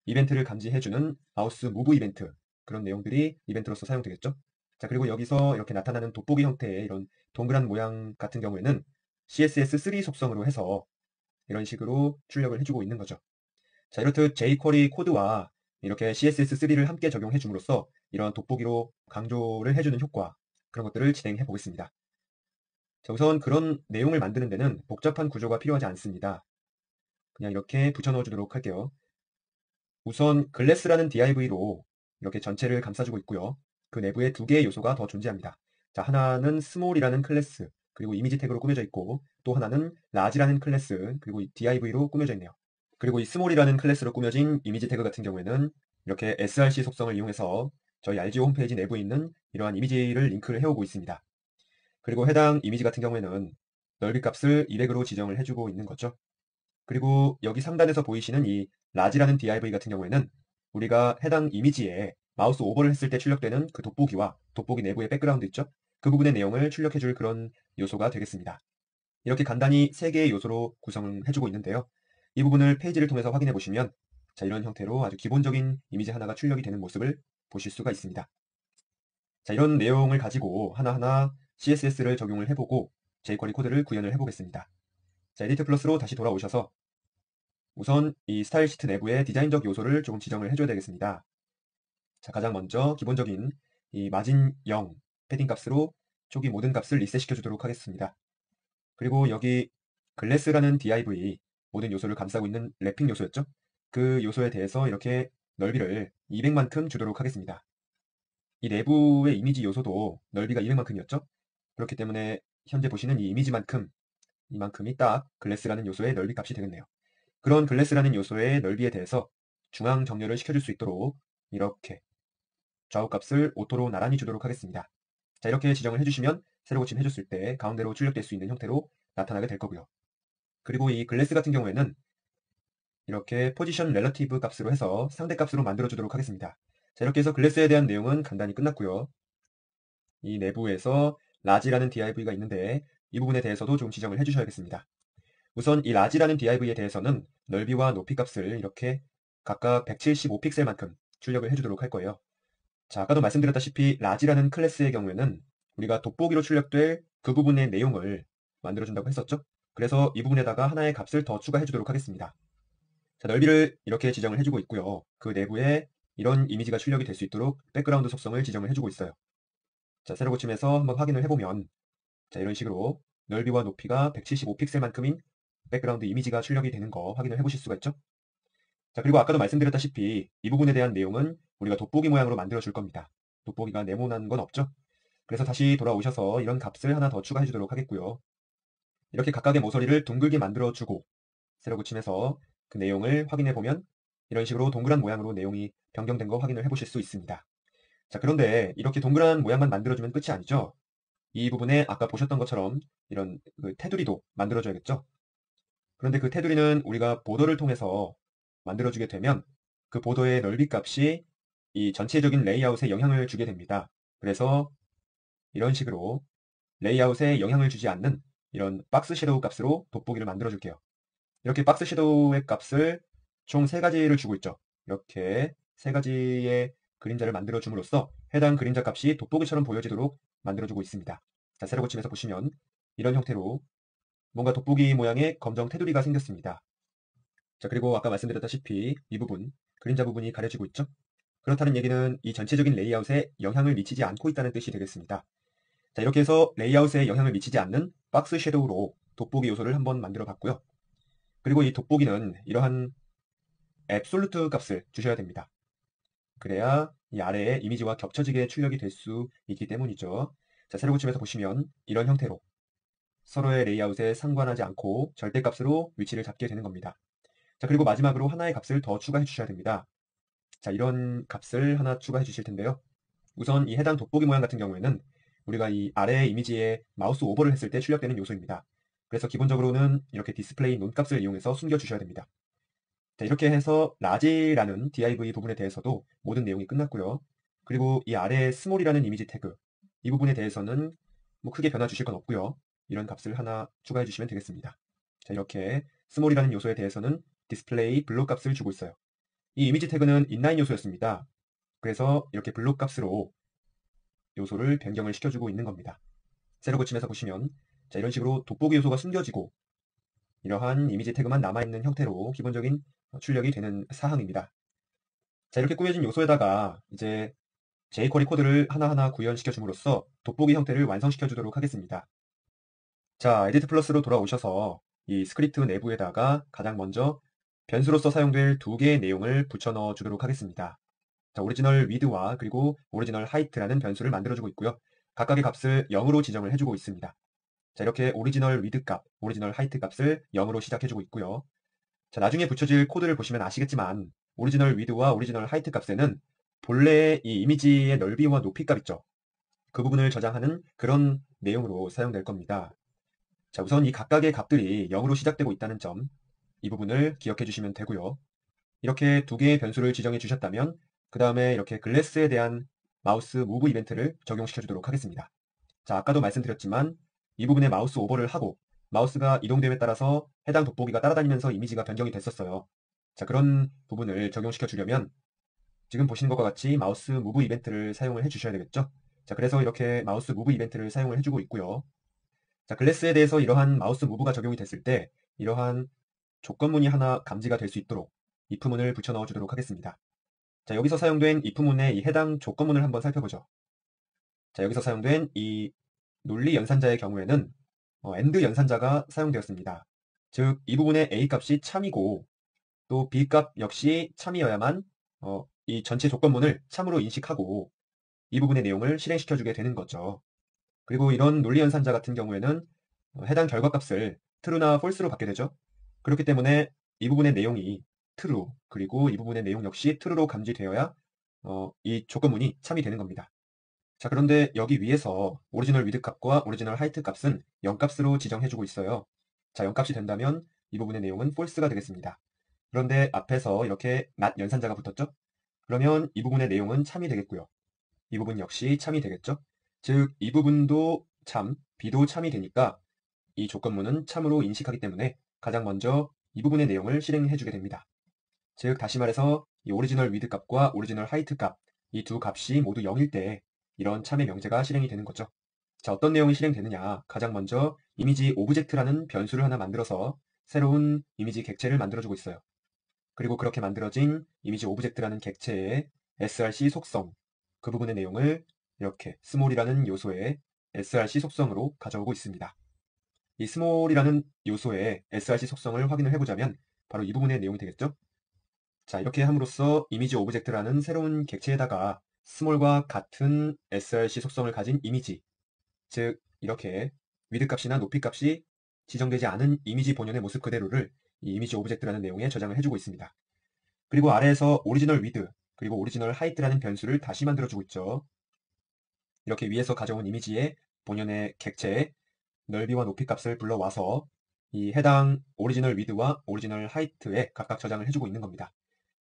이벤트를 감지해주는 마우스 무브 이벤트, 그런 내용들이 이벤트로서 사용되겠죠. 자, 그리고 여기서 이렇게 나타나는 돋보기 형태의 이런 동그란 모양 같은 경우에는 CSS3 속성으로 해서 이런 식으로 출력을 해주고 있는 거죠. 자, 이렇듯 jQuery 코드와 이렇게 CSS3를 함께 적용해 줌으로써 이런 돋보기로 강조를 해주는 효과, 그런 것들을 진행해 보겠습니다. 자, 우선 그런 내용을 만드는 데는 복잡한 구조가 필요하지 않습니다. 그냥 이렇게 붙여 넣어 주도록 할게요. 우선 클래스라는 div로 이렇게 전체를 감싸주고 있고요. 그 내부에 2개의 요소가 더 존재합니다. 자, 하나는 small이라는 클래스, 그리고 이미지 태그로 꾸며져 있고, 또 하나는 large라는 클래스, 그리고 div로 꾸며져 있네요. 그리고 이 small이라는 클래스로 꾸며진 이미지 태그 같은 경우에는 이렇게 src 속성을 이용해서 저희 RGO 홈페이지 내부에 있는 이러한 이미지를 링크를 해오고 있습니다. 그리고 해당 이미지 같은 경우에는 넓이 값을 200으로 지정을 해주고 있는 거죠. 그리고 여기 상단에서 보이시는 이 라지라는 div 같은 경우에는 우리가 해당 이미지에 마우스 오버를 했을 때 출력되는 그 돋보기와 돋보기 내부의 백그라운드 있죠? 그 부분의 내용을 출력해줄 그런 요소가 되겠습니다. 이렇게 간단히 3개의 요소로 구성을 해주고 있는데요. 이 부분을 페이지를 통해서 확인해 보시면 자, 이런 형태로 아주 기본적인 이미지 하나가 출력이 되는 모습을 보실 수가 있습니다. 자, 이런 내용을 가지고 하나하나 CSS를 적용을 해보고 jQuery 코드를 구현을 해보겠습니다. 자, 에디트 플러스로 다시 돌아오셔서 우선 이 스타일 시트 내부의 디자인적 요소를 조금 지정을 해줘야 되겠습니다. 자, 가장 먼저 기본적인 이 마진 0 패딩 값으로 초기 모든 값을 리셋 시켜주도록 하겠습니다. 그리고 여기 클래스라는 div 모든 요소를 감싸고 있는 랩핑 요소였죠? 그 요소에 대해서 이렇게 넓이를 200만큼 주도록 하겠습니다. 이 내부의 이미지 요소도 넓이가 200만큼이었죠? 그렇기 때문에 현재 보시는 이 이미지만큼, 이만큼이 딱 클래스라는 요소의 넓이 값이 되겠네요. 그런 클래스라는 요소의 넓이에 대해서 중앙 정렬을 시켜줄 수 있도록 이렇게 좌우 값을 오토로 나란히 주도록 하겠습니다. 자, 이렇게 지정을 해주시면 새로 고침해줬을 때 가운데로 출력될 수 있는 형태로 나타나게 될 거고요. 그리고 이 클래스 같은 경우에는 이렇게 포지션 렐러티브 값으로 해서 상대 값으로 만들어 주도록 하겠습니다. 자, 이렇게 해서 클래스에 대한 내용은 간단히 끝났고요. 이 내부에서 라지라는 div가 있는데 이 부분에 대해서도 좀 지정을 해주셔야겠습니다. 우선 이 라지라는 div에 대해서는 넓이와 높이 값을 이렇게 각각 175픽셀만큼 출력을 해주도록 할 거예요. 자, 아까도 말씀드렸다시피 라지라는 클래스의 경우에는 우리가 돋보기로 출력될 그 부분의 내용을 만들어준다고 했었죠? 그래서 이 부분에다가 하나의 값을 더 추가해주도록 하겠습니다. 자, 넓이를 이렇게 지정을 해주고 있고요. 그 내부에 이런 이미지가 출력이 될 수 있도록 백그라운드 속성을 지정을 해주고 있어요. 자, 세로 고침해서 한번 확인을 해보면 자, 이런 식으로 넓이와 높이가 175픽셀만큼인 백그라운드 이미지가 출력이 되는 거 확인을 해보실 수가 있죠? 자, 그리고 아까도 말씀드렸다시피 이 부분에 대한 내용은 우리가 돋보기 모양으로 만들어 줄 겁니다. 돋보기가 네모난 건 없죠? 그래서 다시 돌아오셔서 이런 값을 하나 더 추가해 주도록 하겠고요. 이렇게 각각의 모서리를 둥글게 만들어주고 세로 붙임에서 그 내용을 확인해 보면 이런 식으로 동그란 모양으로 내용이 변경된 거 확인을 해 보실 수 있습니다. 자, 그런데 이렇게 동그란 모양만 만들어주면 끝이 아니죠. 이 부분에 아까 보셨던 것처럼 이런 그 테두리도 만들어줘야겠죠. 그런데 그 테두리는 우리가 보더를 통해서 만들어주게 되면 그 보더의 넓이 값이 이 전체적인 레이아웃에 영향을 주게 됩니다. 그래서 이런 식으로 레이아웃에 영향을 주지 않는 이런 박스 섀도우 값으로 돋보기를 만들어 줄게요. 이렇게 박스 섀도우의 값을 총 3가지를 주고 있죠. 이렇게 3가지의 그림자를 만들어 줌으로써 해당 그림자 값이 돋보기처럼 보여지도록 만들어 주고 있습니다. 자, 세로 고침에서 보시면 이런 형태로 뭔가 돋보기 모양의 검정 테두리가 생겼습니다. 자, 그리고 아까 말씀드렸다시피 이 부분, 그림자 부분이 가려지고 있죠. 그렇다는 얘기는 이 전체적인 레이아웃에 영향을 미치지 않고 있다는 뜻이 되겠습니다. 자, 이렇게 해서 레이아웃에 영향을 미치지 않는 박스 섀도우로 돋보기 요소를 한번 만들어 봤고요. 그리고 이 돋보기는 이러한 앱솔루트 값을 주셔야 됩니다. 그래야 이 아래에 이미지와 겹쳐지게 출력이 될 수 있기 때문이죠. 자, 세로 고침에서 보시면 이런 형태로 서로의 레이아웃에 상관하지 않고 절대값으로 위치를 잡게 되는 겁니다. 자, 그리고 마지막으로 하나의 값을 더 추가해 주셔야 됩니다. 자, 이런 값을 하나 추가해 주실 텐데요. 우선 이 해당 돋보기 모양 같은 경우에는 우리가 이 아래의 이미지에 마우스 오버를 했을 때 출력되는 요소입니다. 그래서 기본적으로는 이렇게 디스플레이 논 값을 이용해서 숨겨 주셔야 됩니다. 자, 이렇게 해서 라지라는 div 부분에 대해서도 모든 내용이 끝났고요. 그리고 이 아래에 스몰이라는 이미지 태그, 이 부분에 대해서는 뭐 크게 변화 주실 건 없고요. 이런 값을 하나 추가해 주시면 되겠습니다. 자, 이렇게 스몰이라는 요소에 대해서는 디스플레이 블록 값을 주고 있어요. 이 이미지 태그는 인라인 요소였습니다. 그래서 이렇게 블록 값으로 요소를 변경을 시켜주고 있는 겁니다. 세로 고침에서 보시면 자, 이런 식으로 돋보기 요소가 숨겨지고 이러한 이미지 태그만 남아있는 형태로 기본적인 출력이 되는 사항입니다. 자, 이렇게 꾸며진 요소에다가 이제 jQuery 코드를 하나하나 구현시켜 줌으로써 돋보기 형태를 완성시켜 주도록 하겠습니다. 자, 에디트 플러스로 돌아오셔서 이 스크립트 내부에다가 가장 먼저 변수로서 사용될 2개의 내용을 붙여 넣어 주도록 하겠습니다. 자, 오리지널 width와 그리고 오리지널 height라는 변수를 만들어주고 있고요. 각각의 값을 0으로 지정을 해주고 있습니다. 자, 이렇게 오리지널 width 값, 오리지널 height 값을 0으로 시작해주고 있고요. 자, 나중에 붙여질 코드를 보시면 아시겠지만 오리지널 width와 오리지널 height 값에는 본래의 이 이미지의 넓이와 높이 값 있죠. 그 부분을 저장하는 그런 내용으로 사용될 겁니다. 자, 우선 이 각각의 값들이 0으로 시작되고 있다는 점, 이 부분을 기억해 주시면 되고요. 이렇게 2개의 변수를 지정해 주셨다면 그 다음에 이렇게 글래스에 대한 마우스 무브 이벤트를 적용시켜 주도록 하겠습니다. 자, 아까도 말씀드렸지만 이 부분에 마우스 오버를 하고 마우스가 이동됨에 따라서 해당 돋보기가 따라다니면서 이미지가 변경이 됐었어요. 자, 그런 부분을 적용시켜 주려면 지금 보시는 것과 같이 마우스 무브 이벤트를 사용을 해 주셔야 되겠죠. 자, 그래서 이렇게 마우스 무브 이벤트를 사용을 해주고 있고요. 자, 글래스에 대해서 이러한 마우스 무브가 적용이 됐을 때 이러한 조건문이 하나 감지가 될 수 있도록 if문을 붙여 넣어 주도록 하겠습니다. 자, 여기서 사용된 if문의 이 해당 조건문을 한번 살펴보죠. 자, 여기서 사용된 이 논리 연산자의 경우에는 AND 연산자가 사용되었습니다. 즉, 이 부분의 A 값이 참이고 또 B 값 역시 참이어야만 이 전체 조건문을 참으로 인식하고 이 부분의 내용을 실행시켜주게 되는 거죠. 그리고 이런 논리 연산자 같은 경우에는 해당 결과값을 true나 false로 받게 되죠. 그렇기 때문에 이 부분의 내용이 true, 그리고 이 부분의 내용 역시 true로 감지되어야 이 조건문이 참이 되는 겁니다. 자, 그런데 여기 위에서 오리지널 width 값과 오리지널 height 값은 0값으로 지정해주고 있어요. 자, 0값이 된다면 이 부분의 내용은 false가 되겠습니다. 그런데 앞에서 이렇게 not 연산자가 붙었죠? 그러면 이 부분의 내용은 참이 되겠고요. 이 부분 역시 참이 되겠죠? 즉, 이 부분도 참, B도 참이 되니까 이 조건문은 참으로 인식하기 때문에 가장 먼저 이 부분의 내용을 실행해주게 됩니다. 즉, 다시 말해서 이 오리지널 width 값과 오리지널 height 값, 이 두 값이 모두 0일 때 이런 참의 명제가 실행이 되는 거죠. 자, 어떤 내용이 실행되느냐? 가장 먼저 이미지 오브젝트라는 변수를 하나 만들어서 새로운 이미지 객체를 만들어주고 있어요. 그리고 그렇게 만들어진 이미지 오브젝트라는 객체의 src 속성, 그 부분의 내용을 이렇게 스몰이라는 요소의 src 속성으로 가져오고 있습니다. 이 스몰이라는 요소의 src 속성을 확인을 해보자면 바로 이 부분의 내용이 되겠죠? 자, 이렇게 함으로써 이미지 오브젝트라는 새로운 객체에다가 스몰과 같은 src 속성을 가진 이미지, 즉 이렇게 위드 값이나 높이 값이 지정되지 않은 이미지 본연의 모습 그대로를 이 이미지 오브젝트라는 내용에 저장을 해주고 있습니다. 그리고 아래에서 오리지널 위드 그리고 오리지널 하이트라는 변수를 다시 만들어주고 있죠. 이렇게 위에서 가져온 이미지의 본연의 객체의 넓이와 높이 값을 불러와서 이 해당 오리지널 위드와 오리지널 하이트에 각각 저장을 해주고 있는 겁니다.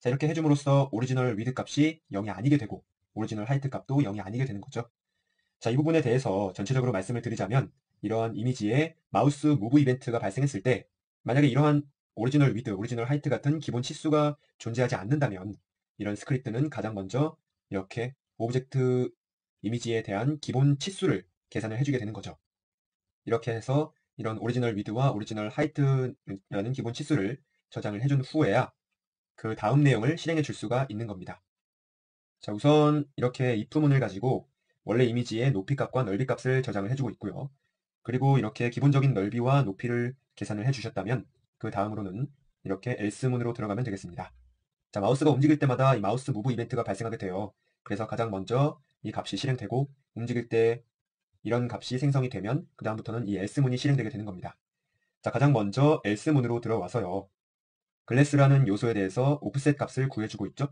자, 이렇게 해줌으로써 오리지널 위드 값이 0이 아니게 되고 오리지널 하이트 값도 0이 아니게 되는 거죠. 자, 이 부분에 대해서 전체적으로 말씀을 드리자면 이러한 이미지에 마우스 무브 이벤트가 발생했을 때 만약에 이러한 오리지널 위드, 오리지널 하이트 같은 기본 치수가 존재하지 않는다면 이런 스크립트는 가장 먼저 이렇게 오브젝트 이미지에 대한 기본 치수를 계산을 해주게 되는 거죠. 이렇게 해서 이런 오리지널 위드와 오리지널 하이트라는 기본 치수를 저장을 해준 후에야 그 다음 내용을 실행해 줄 수가 있는 겁니다. 자, 우선 이렇게 if문을 가지고 원래 이미지의 높이 값과 넓이 값을 저장을 해주고 있고요. 그리고 이렇게 기본적인 넓이와 높이를 계산을 해주셨다면 그 다음으로는 이렇게 else문으로 들어가면 되겠습니다. 자, 마우스가 움직일 때마다 이 마우스 무브 이벤트가 발생하게 돼요. 그래서 가장 먼저 이 값이 실행되고 움직일 때 이런 값이 생성이 되면 그 다음부터는 이 else문이 실행되게 되는 겁니다. 자, 가장 먼저 else문으로 들어와서요. 글래스라는 요소에 대해서 오프셋 값을 구해주고 있죠.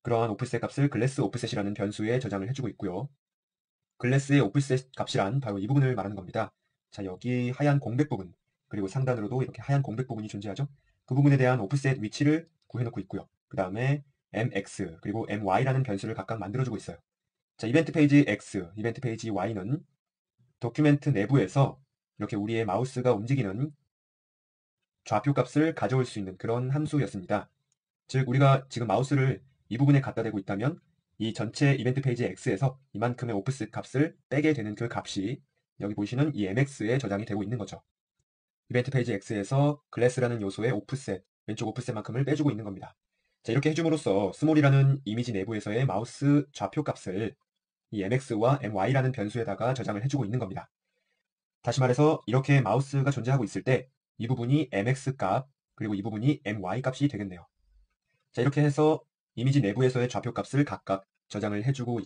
그러한 오프셋 값을 글래스 오프셋이라는 변수에 저장을 해주고 있고요. 글래스의 오프셋 값이란 바로 이 부분을 말하는 겁니다. 자, 여기 하얀 공백 부분, 그리고 상단으로도 이렇게 하얀 공백 부분이 존재하죠. 그 부분에 대한 오프셋 위치를 구해놓고 있고요. 그 다음에 mx 그리고 my라는 변수를 각각 만들어주고 있어요. 자, 이벤트 페이지 x, 이벤트 페이지 y는 도큐멘트 내부에서 이렇게 우리의 마우스가 움직이는 좌표 값을 가져올 수 있는 그런 함수였습니다. 즉, 우리가 지금 마우스를 이 부분에 갖다 대고 있다면 이 전체 이벤트 페이지 X에서 이만큼의 오프셋 값을 빼게 되는 그 값이 여기 보시는 이 MX에 저장이 되고 있는 거죠. 이벤트 페이지 X에서 클래스라는 요소의 오프셋, 왼쪽 오프셋만큼을 빼주고 있는 겁니다. 자, 이렇게 해줌으로써 스몰이라는 이미지 내부에서의 마우스 좌표 값을 이 MX와 MY라는 변수에다가 저장을 해주고 있는 겁니다. 다시 말해서 이렇게 마우스가 존재하고 있을 때 이 부분이 MX 값, 그리고 이 부분이 MY 값이 되겠네요. 자, 이렇게 해서 이미지 내부에서의 좌표 값을 각각 저장을 해주고